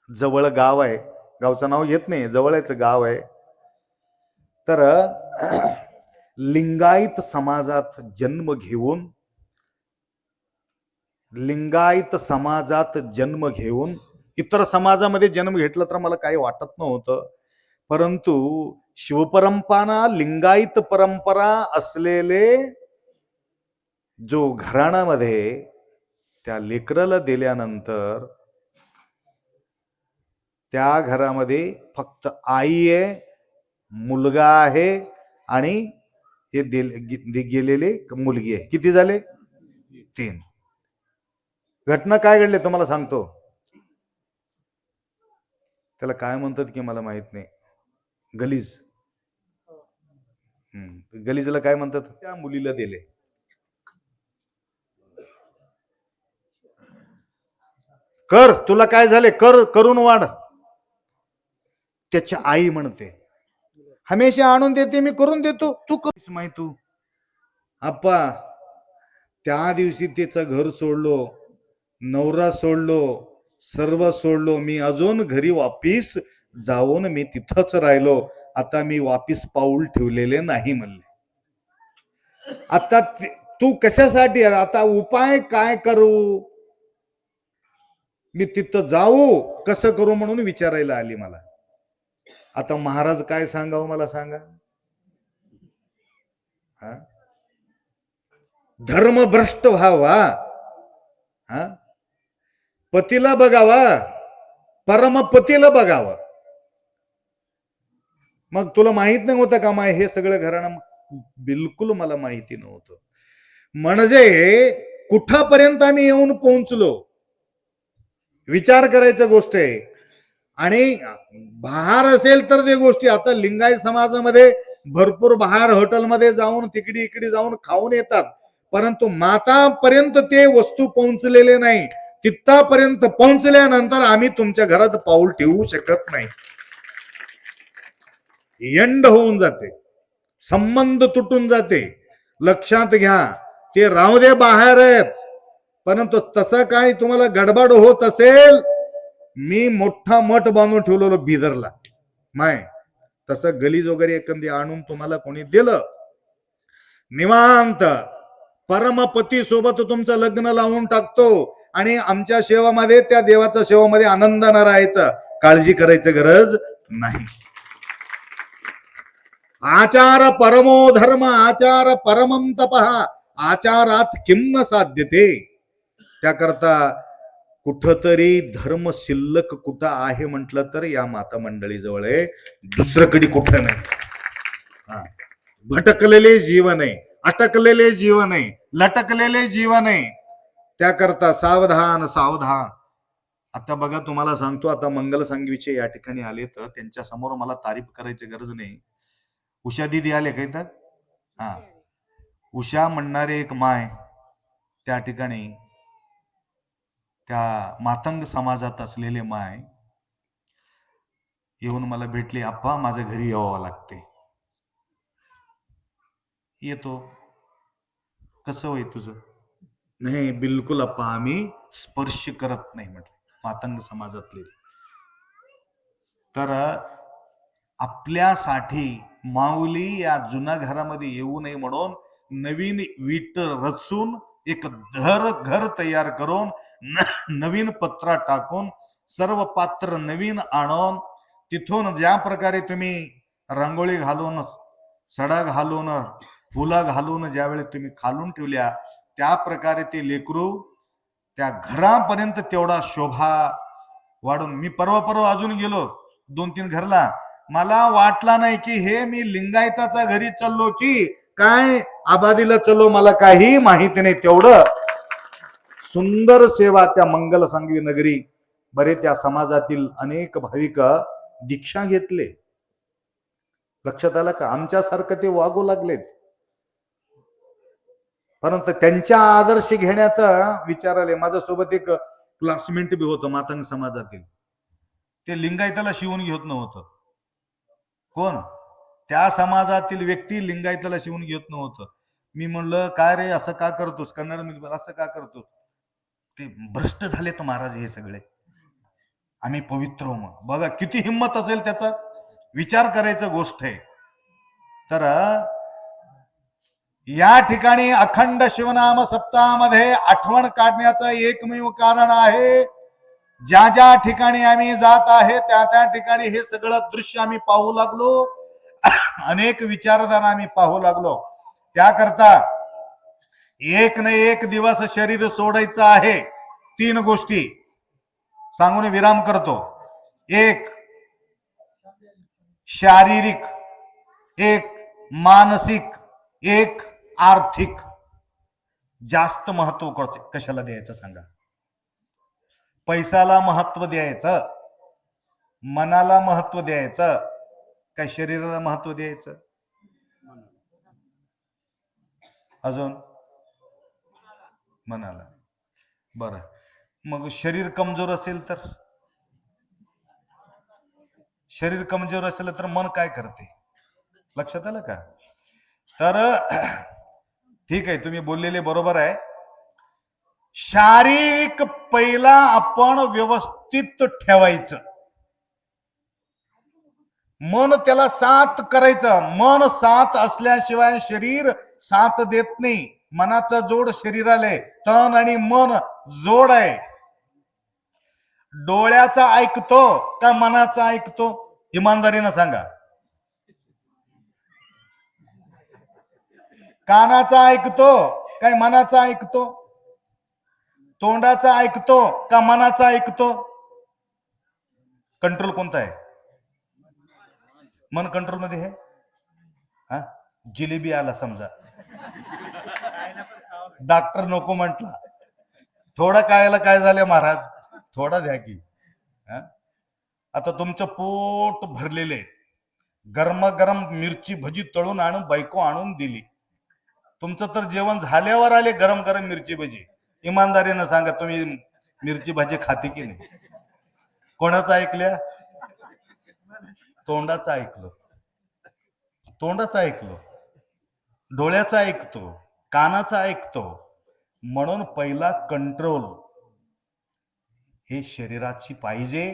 Speaker 1: जवळ गाव आहे, गावचं नाव घेत नाही, जवळच गाव आहे. तर लिंगायत समाजात जन्म घेऊन इतर समाजामध्ये जन्म घेतला तर मला काही वाटत नव्हतं, परंतु शिवपरंपरा लिंगायत परंपरा असलेले जो घराण्यामध्ये त्या लेकराला दिल्यानंतर त्या घरामध्ये फक्त आई आहे, मुलगा आहे आणि हे गेलेले मुलगी आहे. किती झाले? 3. घटना काय घडली तुम्हाला सांगतो. त्याला काय म्हणतात की मला माहित नाही, गलीज. गलीजला काय म्हणतात? त्या मुलीला दिले. कर, तुला काय झाले, कर, करून वाढ. त्याची आई म्हणते हमेशा आणून देते, मी करून देतो, तू कर. माहिती तू आप्पा त्या दिवशी त्याचं घर सोडलो, नवरा सोडलो, सर्व सोडलो, मी अजून घरी वापिस जाऊन मी तिथंच राहिलो. आता मी वापिस पाऊल ठेवलेले नाही म्हणले. आता तू कशासाठी? आता उपाय काय करू? मी तिथं जाऊ कसं करू म्हणून विचारायला आली मला. आता महाराज काय सांगावं मला सांगा. धर्मभ्रष्ट व्हावा, पतीला बघावा, परमपतीला बघावं. मग तुला माहित नाही होतं का माय हे सगळं घराणं? बिलकुल मला माहिती नव्हतं. म्हणजे कुठापर्यंत आम्ही येऊन पोहोचलो विचार करायचं गोष्ट आहे. आणि बहार असेल तर ते गोष्टी, आता लिंगायत समाजामध्ये भरपूर बहार हॉटेलमध्ये जाऊन तिकडे इकडे जाऊन खाऊन येतात, परंतु मातापर्यंत ते वस्तू पोहोचलेले नाही. तिथपर्यंत पोहोचल्यानंतर आम्ही तुमच्या घरात पाऊल ठेवू शकत नाही. एंड होऊन जाते, संबंध तुटून जाते. लक्षात घ्या, ते राहू दे बाहेर आहेत, परंतु तसं काही तुम्हाला गडबड होत असेल, मी मोठा मठ बांधून ठेवलेलो बिदरला माय, तसं गलीज वगैरे एखादी आणून तुम्हाला कोणी दिलं, निवांत परमपती सोबत तुमचं लग्न लावून टाकतो आणि आमच्या सेवामध्ये, त्या देवाच्या सेवामध्ये आनंदानं राहायचं, काळजी करायची गरज नाही. आचार परमो धर्म, आचार परमं तपः, आचारात किं न साध्यते. त्याकरता कुठतरी धर्म शिल्लक कुठं आहे म्हटलं तर या माता मंडळी जवळ आहे, दुसरं कधी कुठं नाही. भटकलेले जीवन आहे, अटकलेले जीवन आहे, लटकलेले जीवन आहे. त्याकरता सावधान सावधान. आता बघा, तुम्हाला सांगतो, आता मंगल सांगवीचे या ठिकाणी आले तर त्यांच्या समोर मला तारीफ करायची गरज नाही. उषा दिदी आले काही तर हा, उषा म्हणणारे एक माय त्या ठिकाणी, त्या मातंग समाजात असलेले माय येऊन मला भेटले. आप्पा, माझ्या घरी यावं लागते. येतो. कसं होय तुझं? नाही, बिलकुल अप्पा, आम्ही स्पर्श करत नाही म्हटलं, मातंग समाजातले. तर आपल्यासाठी माऊली या जुन्या घरामध्ये येऊ नये म्हणून नवीन वीट रचून एक घर तयार करून नवीन पत्रा टाकून सर्व पात्र नवीन आणून तिथून ज्या प्रकारे तुम्ही रांगोळी घालून, सडा घालून, फुलं घालून ज्यावेळी तुम्ही खालून ठेवल्या, त्या प्रकारे ते लेकरू त्या घरापर्यंत तेवढा शोभा वाढून. मी परवा अजून गेलो 2-3 घरला. मला वाटला नाही की हे मी लिंगायताच्या घरी चाललो की काय आबादीला चाललो, मला काही माहिती नाही. तेवढं सुंदर सेवा त्या मंगल सांगवी नगरी. बरे त्या समाजातील अनेक भाविक दीक्षा घेतले. लक्षात आलं का? आमच्यासारखं ते वागू लागलेत, परंतु त्यांच्या आदर्श घेण्याचा विचार आले. माझ्यासोबत एक क्लासमेट बी होतं मातंग समाजातील. ते लिंगायताला शिवून घेत नव्हतं. कोण? त्या समाजातील व्यक्ती लिंगायताला शिवून घेत नव्हतं. मी म्हणलं, काय रे, असं का करतोस? कन्नड मध्ये असं का करतोस? ते भ्रष्ट झालेत महाराज हे सगळे, आम्ही पवित्र मग. बघा किती हिंमत असेल, त्याचा विचार करायचं गोष्ट आहे. तर या ठिकाणी अखंड शिवनाम सप्ताहामध्ये आठवण काढण्याचं एकमेव कारण आहे. ज्या ज्या ठिकाणी आम्ही जात आहे त्या ठिकाणी हे सगळं दृश्य आम्ही पाहू लागलो, अनेक विचारधारा आम्ही पाहू लागलो. त्याकरता एक न एक दिवस शरीर सोडायचं आहे. 3 गोष्टी सांगून विराम करतो. 1 शारीरिक, 1 मानसिक, 1 आर्थिक. जास्त महत्व कशाला द्यायचं सांगा? पैशाला महत्व द्यायचं, मनाला महत्व द्यायचं, काय शरीराला महत्व द्यायचं? अजून मनाला. बरं, मग शरीर कमजोर असेल तर? शरीर कमजोर असेल तर मन काय करते? लक्षात आलं का? तर ठीक आहे, तुम्ही बोललेले बरोबर आहे. शारीरिक पहिला आपण व्यवस्थित ठेवायचं, मन त्याला साथ करायचं. मन साथ असल्याशिवाय शरीर साथ देत नाही. मनाचा जोड शरीराला आहे, तन आणि मन जोड आहे. डोळ्याचा ऐकतो का मनाचा ऐकतो? इमानदारीनं सांगा. कानाचा ऐकतो काय मनाचा ऐकतो? तोंडाचा ऐकतो का मनाचा ऐकतो? कंट्रोल कोणता आहे? मन कंट्रोल मध्ये आहे. हा, जिलेबी आला समजा, डॉक्टर नको म्हटला, थोडं खायला काय झालं महाराज, थोडा द्या की. आता तुमचं पोट भरलेले, गरम गरम मिरची भजी तळून आणून बायको आणून दिली. तुमचं तर जेवण झाल्यावर आले गरम गरम मिरची भजी. इमानदारीनं सांगा, तुम्ही मिरची भाजी खाते की नाही? कोणाचं ऐकल्या? तोंडाचं ऐकलो, तोंडाचं ऐकलो, डोळ्याचा ऐकतो, कानाचा ऐकतो. म्हणून पहिला कंट्रोल हे शरीराची पाहिजे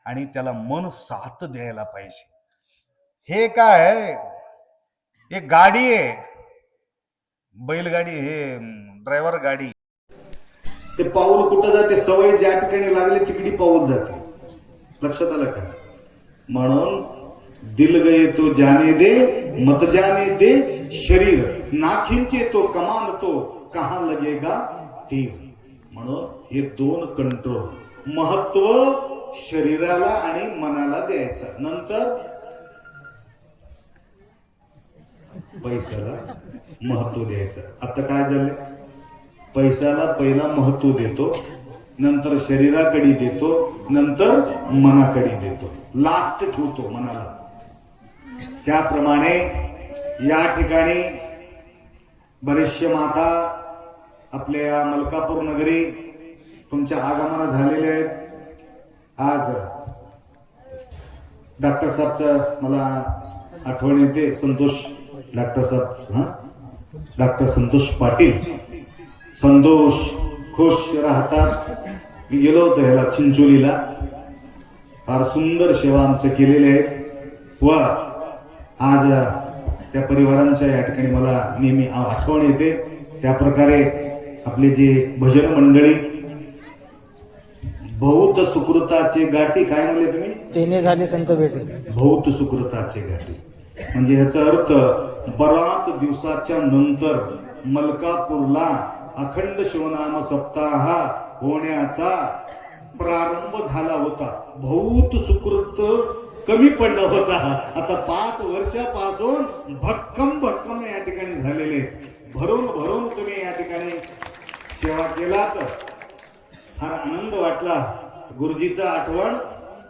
Speaker 1: आणि त्याला मन साथ द्यायला पाहिजे. हे काय आहे? एक गाडी आहे, बैलगाडी, हे ड्रायव्हर गाडी. ते पाऊल कुठं जाते? सवय ज्या ठिकाणी लागली तिकडे पाऊल जाते. लक्षात आलं का? म्हणून दिल गए तो जाने दे, मत जाने दे शरीर, नाखिंचे तो कमान तो कहां लगेगा तीर. म्हणून हे 2 कंट्रोल, महत्व शरीराला आणि मनाला द्यायचं. नंतर पैशाला महत्व द्यायचं. आता काय झालं, पैशाला पहिला महत्व देतो, नंतर शरीराकडे देतो, नंतर मनाकडे देतो, लास्ट ठेवतो मनाला. त्याप्रमाणे या ठिकाणी बरेचशे माता आपल्या मलकापूर नगरी तुमच्या आगमनात झालेले आहेत. आज डॉक्टर साहेबचं मला आठवण येते, डॉक्टर साहेब, डॉक्टर संतोष पाटील. संतोष खुश राहतात. मी गेलो होतो ह्याला चिंचोलीला, फार सुंदर सेवा आमचं केलेले आहेत व आज त्या परिवारांच्या या ठिकाणी मला नेहमी आठवण येते. त्याप्रकारे आपले जे भजन मंडळी बहुत सुकृताचे गाठी, काय म्हणले तुम्ही,
Speaker 2: तेने झाले संत भेटे,
Speaker 1: बहुत सुकृताचे गाठी, म्हणजे ह्याचा अर्थ बराच दिवसाच्या नंतर मलकापूरला अखंड शिवनाम सप्ताह होण्याचा प्रारंभ झाला होता. बहुत सुकृत कमी पडला होता. आता 5 वर्षापासून भक्कम या ठिकाणी झालेले, भरून तुम्ही या ठिकाणी सेवा केलात. फार आनंद वाटला. गुरुजीचं आठवण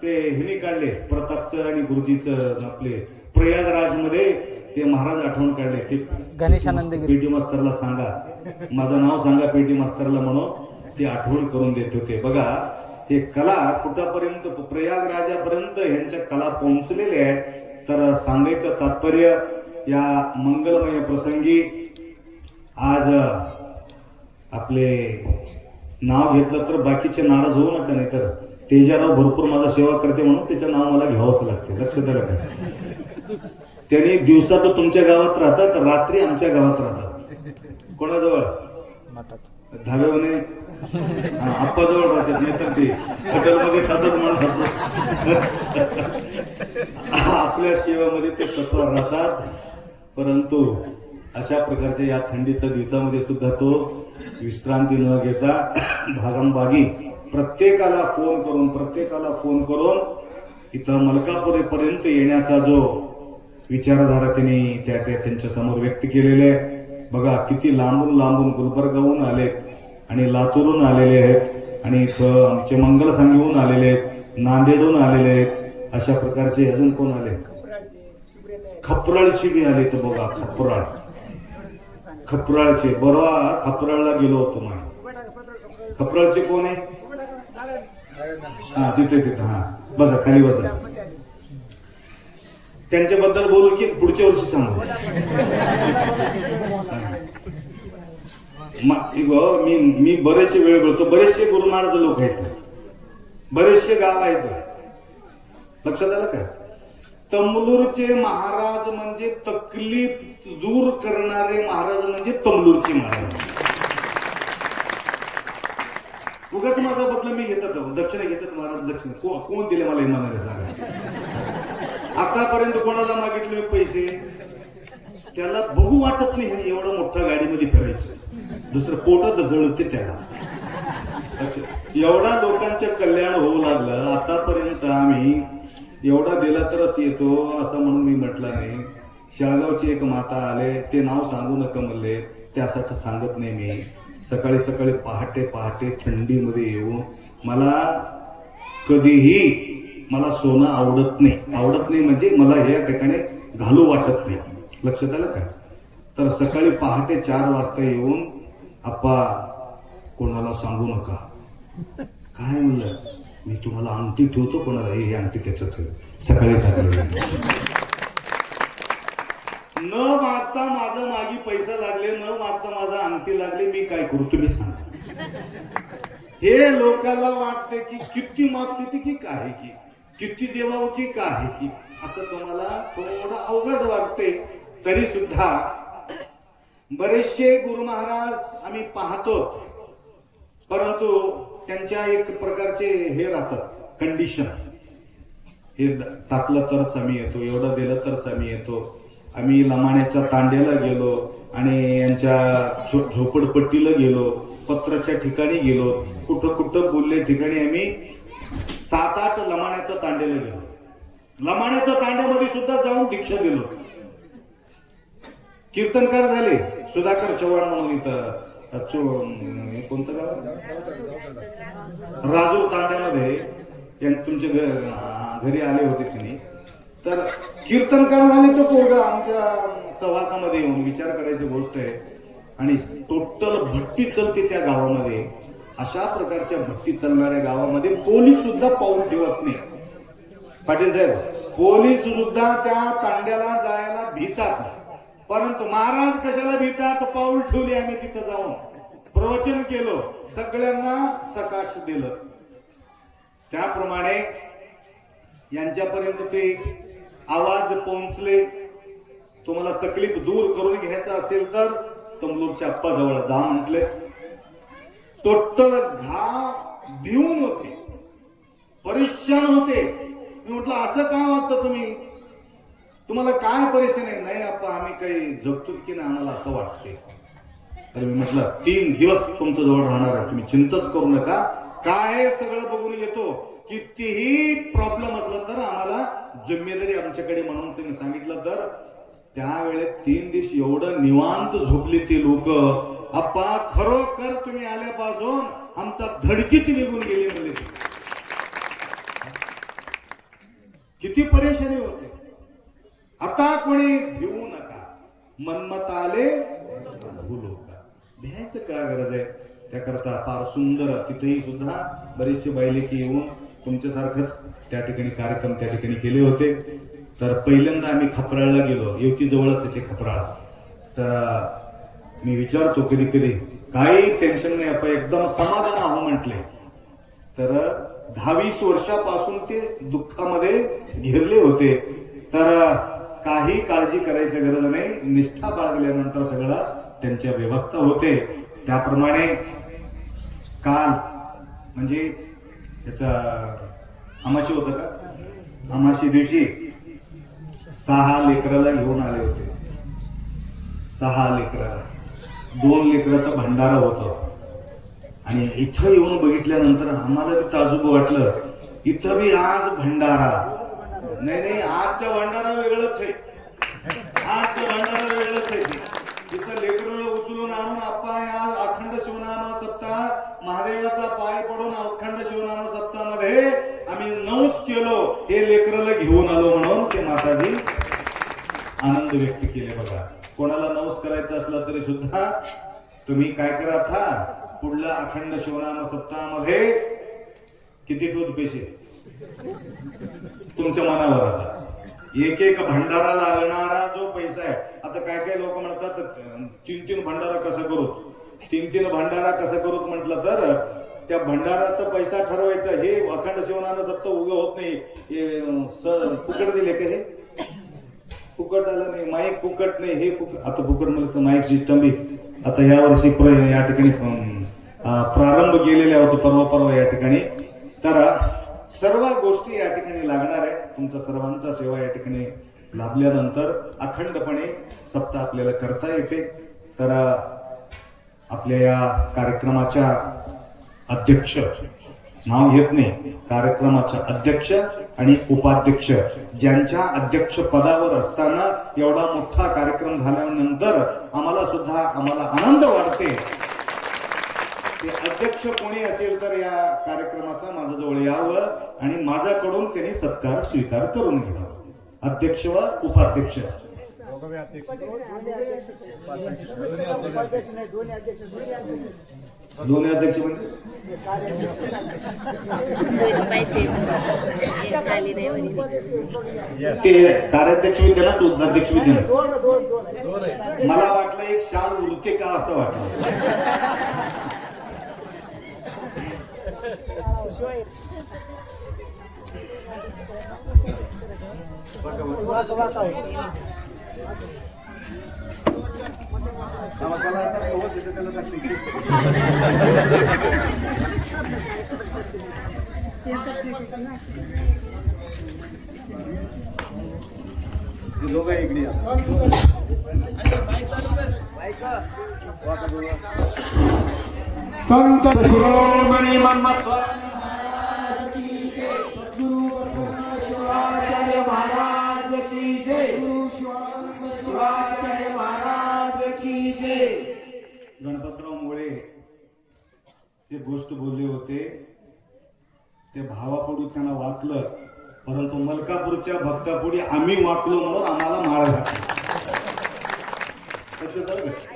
Speaker 1: ते हिने काढले, प्रतापचं आणि गुरुजीचं आपले प्रयागराज मध्ये ते महाराज आठवण काढले. ते
Speaker 2: गणेशानंद
Speaker 1: पेटी मास्तरला सांगा, माझं नाव सांगा पेटी मास्तरला म्हणून ते आठवण करून देत होते. बघा हे कला कुठपर्यंत, प्रयागराजापर्यंत ह्यांच्या कला पोहोचलेल्या आहेत. तर सांगायचं तात्पर्य, या मंगलमय प्रसंगी आज आपले नाव घेतलं तर बाकीचे नाराज होऊ नका, नाही तर तेजाराव भरपूर माझा सेवा करते म्हणून त्याचं नाव मला घ्यावंच लागते. लक्षात आलं का? त्यांनी दिवसा तर तुमच्या गावात राहतात, रात्री आमच्या गावात राहतात. कोणाजवळ, धाब्याने आप्पाजवळ राहतात, नाही तर ते हॉटेलमध्ये खातात म्हणत आपल्या सेवेमध्ये ते तत्व राहतात. परंतु अशा प्रकारच्या या थंडीच्या दिवसामध्ये सुद्धा तो विश्रांती न घेता भागमभागी प्रत्येकाला फोन करून इथं मलकापूरपर्यंत येण्याचा जो विचारधारा त्यांनी त्यांच्या समोर व्यक्त केलेले आहे. बघा किती लांबून गुलबर्गाहून आलेत आणि लातूरून आलेले आहेत आणि इथं आमचे मंगल सांगून आलेले आहेत, नांदेडहून आलेले आहेत. अशा प्रकारचे अजून कोण आले, खपराळची बी आले. तर बघा खपराळचे बरोबर खपराळला गेलो होतो मी. खपराळचे कोण आहे, हा तिथे हा बसा, खाली बसा. त्यांच्याबद्दल बोलू की पुढच्या वर्षी सांगू. मी बरेचसे वेळ बोलतो, बरेचसे गुरु महाराज लोक आहेत, बरेचसे गाव आहेत. लक्षात आलं का? तमलूरचे महाराज म्हणजे तकलीफ दूर करणारे महाराज म्हणजे तमलूरचे महाराज. उगाच माझा बदला मी घेतात, दक्षिणा घेतात महाराज. दक्षिणा कोण दिले मला इमानाने सांगा. आतापर्यंत कोणाला मागितले पैसे, त्याला बघू वाटत नाही एवढं मोठ्या गाडीमध्ये फिरायचं, दुसरं पोटात जळते त्याला. एवढा लोकांचं कल्याण होऊ लागलं. आतापर्यंत आम्ही एवढा दिला तरच येतो असं म्हणून मी म्हटलं नाही. शेळगावची एक माता आले, ते नाव सांगू नका म्हणले, त्यासाठी सांगत नाही मी. सकाळी पहाटे थंडीमध्ये येऊन मला सोनं आवडत नाही म्हणजे मला या ठिकाणी घालू वाटत नाही. लक्षात आलं का? तर सकाळी पहाटे 4 वाजता येऊन आप्पा कोणाला सांगू नका. काय म्हणलं, मी तुम्हाला अंगठी ठेवतो, कोणाला हे अंगठी त्याच्याच सकाळी न मागता माझं मागी पैसा लागले, न मागता माझा अंगठी लागले, मी काय करू तुम्ही सांगा. हे लोकांना वाटते की किती मागते ती की काय, की किती देवावं की काय, की असं तुम्हाला थोडं अवघड वाटते. तरी सुद्धा बरेचसे गुरु महाराज आम्ही पाहतो, परंतु त्यांच्या एक प्रकारचे हे राहतात कंडिशन. हे टाकलं तरच आम्ही येतो, एवढं दिलं तरच आम्ही येतो. आम्ही लमाण्याच्या तांड्याला गेलो आणि यांच्या झोपडपट्टीला गेलो, पत्राच्या ठिकाणी गेलो, कुठं बोलले ठिकाणी आम्ही 7-8 लमाण्याच्या तांड्याला गेलो. लमाण्याच्या तांड्यामध्ये सुद्धा जाऊन दीक्षा दिलो. कीर्तनकार झाले सुधाकर चव्हाण म्हणून इथं हे कोणतं गाव राजूर तांड्यामध्ये तुमच्या घरी आले होते तुम्ही. तर कीर्तनकार झाले तो पोरगा आमच्या सहवासामध्ये येऊन विचार करायची गोष्ट आहे. आणि टोटल भट्टी चलते त्या गावामध्ये. अशा प्रकारच्या भट्टी चालणाऱ्या गावामध्ये पोलीस सुद्धा पाऊल ठेवत नाही. पाटील साहेब, पोलीस सुद्धा त्या तांड्याला जायला भीतात. परंतु महाराज कशाला भीतात? पाऊल ठेवले आम्ही तिथं जाऊन प्रवचन केलं, सगळ्यांना सकाश दिलं. त्याप्रमाणे यांच्यापर्यंत ते आवाज पोहोचले. तुम्हाला तकलीफ दूर करून घ्यायचा असेल तर तमलूरच्या अप्पाजवळ जा म्हटले. टोटल भिवून होते, परेशान होते. मी म्हटलं असं का वाटतं तुम्ही? तुम्हाला काय परेशान आहे? नाही अप्पा, आम्ही काही जगतो की नाही आम्हाला असं वाटते. तर मी म्हटलं 3 दिवस तुमच्या जवळ राहणार आहे, तुम्ही चिंताच करू नका. काय सगळं बघून येतो. कितीही प्रॉब्लेम असला तर आम्हाला जिम्मेदारी आमच्याकडे म्हणून तुम्ही सांगितलं. तर त्यावेळेस 3 दिवस एवढं निवांत झोपले ते लोक. अप्पा, खरोखर तुम्ही आल्यापासून आमचा धडकीच निघून गेली म्हणजे. किती परेशानी होते. आता कोणी भिवू नका. मनमत आले भूलो का. भ्यायचं काय गरज आहे? त्याकरता फार सुंदर तिथेही सुद्धा बरेचसे बायले की येऊन तुमच्यासारखंच त्या ठिकाणी कार्यक्रम त्या ठिकाणी केले होते. तर पहिल्यांदा आम्ही खपराळला गेलो. येवती जवळच आहे ते खपराळ. तर मी विचारतो कधी कधी, काही टेन्शन नाही आपण एकदम समाधान आहो म्हटले. तर 10-20 वर्षापासून ते दुःखामध्ये घेरले होते. तर काही काळजी करायची गरज नाही. निष्ठा बाळगल्यानंतर सगळं त्यांच्या व्यवस्था होते. त्याप्रमाणे काल म्हणजे त्याचा अमाशी होतं का, अमाशी दिवशी 6 लेकराला घेऊन आले होते. 6 लेकराला, 2 लेकराचा भंडारा होता. आणि इथं येऊन बघितल्यानंतर आम्हाला बी ताजुब वाटलं. इथं बी आज भंडारा. नाही, आजचा भंडारा वेगळंच आहे. आजचा भंडारा वेगळंच आहे. तिथं लेकराला उचलून आणून आपण या अखंड शिवनाम सप्ताह महादेवाचा पाय पडून अखंड शिवनाम सप्ताहामध्ये आम्ही नवस केलो. हे लेकराला घेऊन आलो म्हणून ते माताजी आनंद व्यक्त केले. बघा, कोणाला नवस करायचं असलं तरी सुद्धा तुम्ही काय करा, था पुढल्या अखंड शिवनाम सप्ताहामध्ये किती ठेवत पैसे तुमच्या मनावर. आता एक भंडारा लागणारा जो पैसा आहे. आता काय लोक म्हणतात 3 भंडारा कसं करू, 3 भंडारा कसं करू म्हटलं तर त्या भंडाराचा पैसा ठरवायचा. हे अखंड शिवनाम सप्ताह उभं होत नाही. फुकट दिले का? हे फुकट आलं नाही. माईक फुकट नाही. हे फुकट. आता फुकट म्हणलं तर माईक सिस्टम बी आता या वर्षी या ठिकाणी प्रारंभ केलेल्या होतो परवा या ठिकाणी. तर सर्व गोष्टी या ठिकाणी लागणार आहे. तुमचा सर्वांचा सेवा या ठिकाणी लाभल्यानंतर अखंडपणे सप्ताह आपल्याला करता येते. तर आपल्या या कार्यक्रमाच्या अध्यक्ष, नाव घेत नाही, कार्यक्रमाच्या अध्यक्ष आणि उपाध्यक्ष, ज्यांच्या अध्यक्ष पदावर असताना एवढा मोठा कार्यक्रम झाल्यानंतर आम्हाला आनंद वाटते. ते अध्यक्ष कोणी असेल तर या कार्यक्रमाचा माझ्याजवळ यावं आणि माझ्याकडून त्यांनी सत्कार स्वीकार करून घ्यावा. अध्यक्ष व उपाध्यक्ष दोन्ही अध्यक्ष म्हणजे ते कार्याध्यक्ष बी ना, तो अध्यक्ष बी ना. मला वाटलं एक शाल उरते का असं वाटलं. लोक इकडे
Speaker 3: संत शिरोमणी मनमत शिवाचार्य महाराज की जय. गुरु शिवाचार्य महाराज
Speaker 1: हनुमंतराव मुळे ते गोष्ट बोलले होते, ते भावापुढे त्यांना वाकलं, परंतु मलकापूरच्या भक्तापुढे आम्ही वाकलो म्हणून आम्हाला माळ घातली.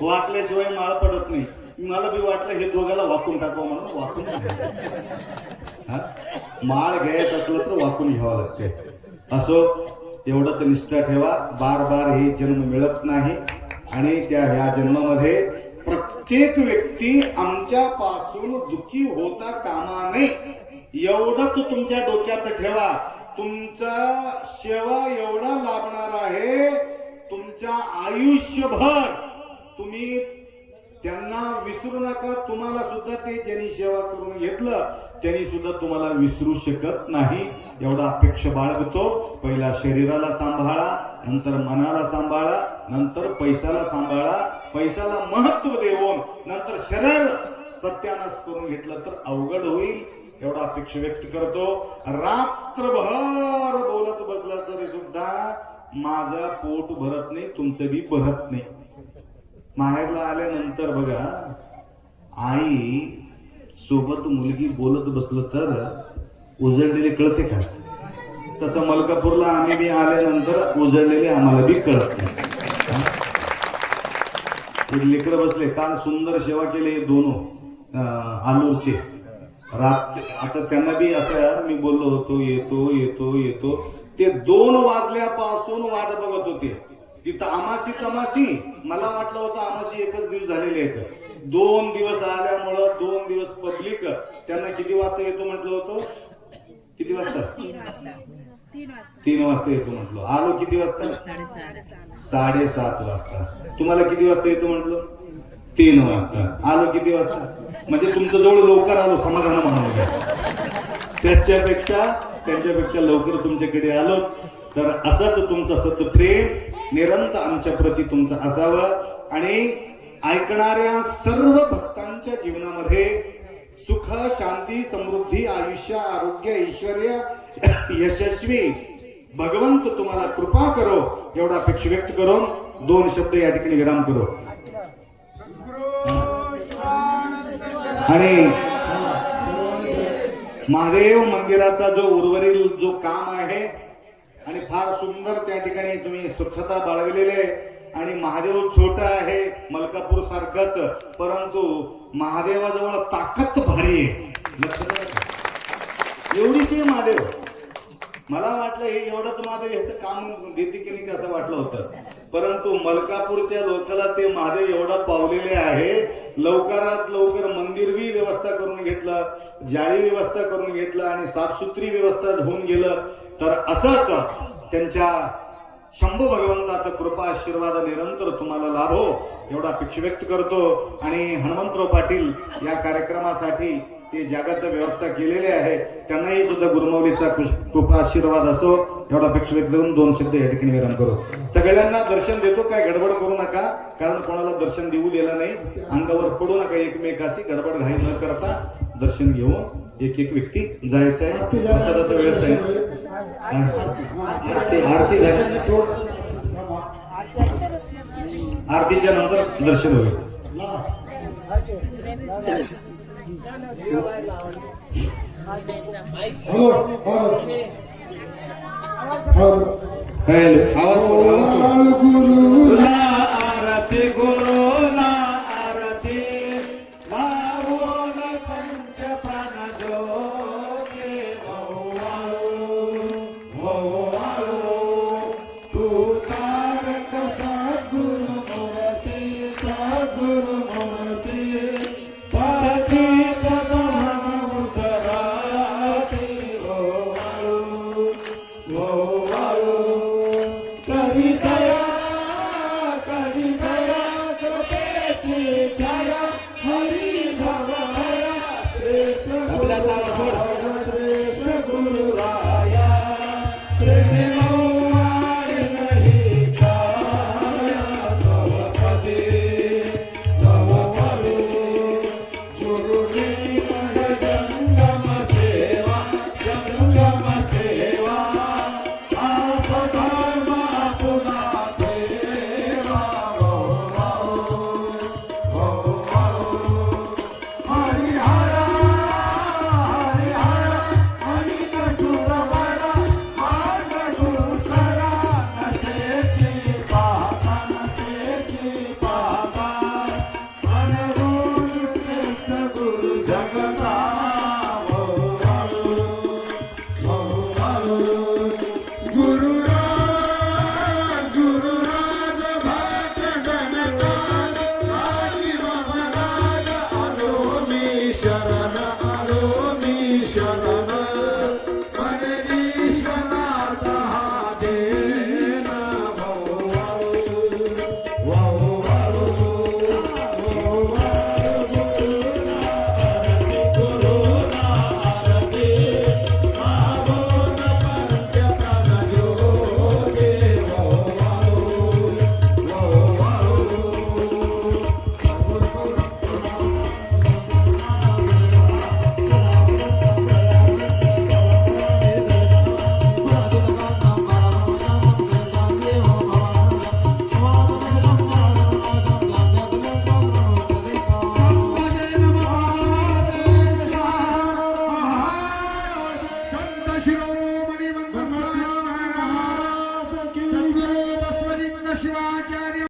Speaker 1: वाकल्याशिवाय माळ पडत नाही. मला बी वाटलं हे दोघाला वाकून टाकावं म्हणून वाकून माळ घ्यायचं असलं तर वाकून घ्यावं लागते. असो, एवढंच निष्ठा ठेवा. बार बार हे जन्म मिळत नाही आणि ह्या जन्मामध्ये प्रत्येक व्यक्ती आमच्यापासून दुःखी होता कामा नये एवढंच तुमच्या डोक्यात ठेवा. तुमचा सेवा एवढा लाभणार आहे, तुमच्या आयुष्यभर तुम्ही त्यांना विसरू नका. तुम्हाला सुद्धा ते ज्यांनी सेवा करून घेतलं त्यांनी सुद्धा तुम्हाला विसरू शकत नाही. एवढा अपेक्षा बाळगतो. पहिला शरीराला सांभाळा, नंतर मनाला सांभाळा, नंतर पैशाला सांभाळा. पैशाला महत्व देऊन नंतर शरीर सत्यानाश करून घेतलं तर अवघड होईल. एवढा अपेक्षा व्यक्त करतो. रात्रभर बोलत बसला तरी सुद्धा माझा पोट भरत नाही, तुमचं बी भरत नाही. माहेरला आल्यानंतर बघा, आई सोबत मुलगी बोलत बसलं तर उजळलेले कळते का? तसं मलकापूरला आम्ही बी आल्यानंतर उजळलेले आम्हाला बी कळत नाही. एक लेकर बसले, काल सुंदर सेवा केली दोन आलूरचे. आता त्यांना बी असं मी बोललो होतो येतो येतो येतो. ते 2 वाजल्यापासून वाट बघत होते. तिथं आमासी तमासी मला वाटलं होतं आमासी एकच दिवस झालेले आहेत. 2 दिवस आल्यामुळं 2 दिवस पब्लिक त्यांना किती वाजता येतो म्हटलं होतं? किती वाजता? 3 वाजता येतो म्हटलं. आलो किती वाजता? 7:30 वाजता. तुम्हाला किती वाजता येतो म्हटलं? 3 वाजता. आलो किती वाजता? म्हणजे तुमचं जवळ लवकर आलो समाधान म्हणावं. त्यांच्यापेक्षा लवकर तुमच्याकडे आलो. तर असंच तुमचं सतप्रेम निरंतर आमच्या प्रती तुमचं असावं आणि ऐकणाऱ्या सर्व भक्तांच्या जीवनामध्ये सुख, शांती, समृद्धी, आयुष्य, आरोग्य, ऐश्वर्य, यशस्वी भगवंत तुम्हाला कृपा करो एवढा अपेक्षा व्यक्त करून 2 शब्द या ठिकाणी विराम करू. आणि महादेव मंदिराचा जो उर्वरित जो काम आहे आणि फार सुंदर त्या ठिकाणी तुम्ही स्वच्छता बाळगलेले आणि महादेव छोटा आहे मलकापूर सारखंच, परंतु महादेवाजवळ ताकद भारी आहे. एवढीच महादेव. मला वाटलं हे एवढंच महादेव ह्याचं काम देते की नाही असं वाटलं होतं, परंतु मलकापूरच्या लोकांना ते महादेव एवढा पावलेले आहे. लवकरात लवकर मंदिर बी व्यवस्था करून घेतलं, जाळी व्यवस्था करून घेतलं आणि साफसुथरी व्यवस्था होऊन गेलं. तर असंच त्यांच्या शंभू भगवंताचा कृपा आशीर्वाद निरंतर तुम्हाला लाभो एवढा अपेक्षा व्यक्त करतो. आणि हनुमंतराव पाटील या कार्यक्रमासाठी ते जागाचं व्यवस्था केलेली आहे, त्यांनाही सुद्धा गुरुमाऊलीचा कृपा आशीर्वाद असो एवढा अपेक्षा व्यक्त करून 2 शब्द या ठिकाणी विराम करू. सगळ्यांना दर्शन देतो, काय गडबड करू नका, कारण कोणाला दर्शन देऊ दिलं नाही. अंगावर पडू नका एकमेकाशी, गडबड घाई न करता दर्शन घेऊन एक एक व्यक्ती जायचं आहे. प्रसादाचा वेळ आहे. आरतीच्या नंतर दर्शन होईल. गुरुला आरती, गुरुला आरती, वाळून पंच प्राण ज्योती, वाळू तू तारक सद्गुरु मूर्ती, सद्गुरु मूर्ती, पतित गमन उतराती, वाळू करी दया कृपेची छाया, हरी भवया श्रेष्ठ.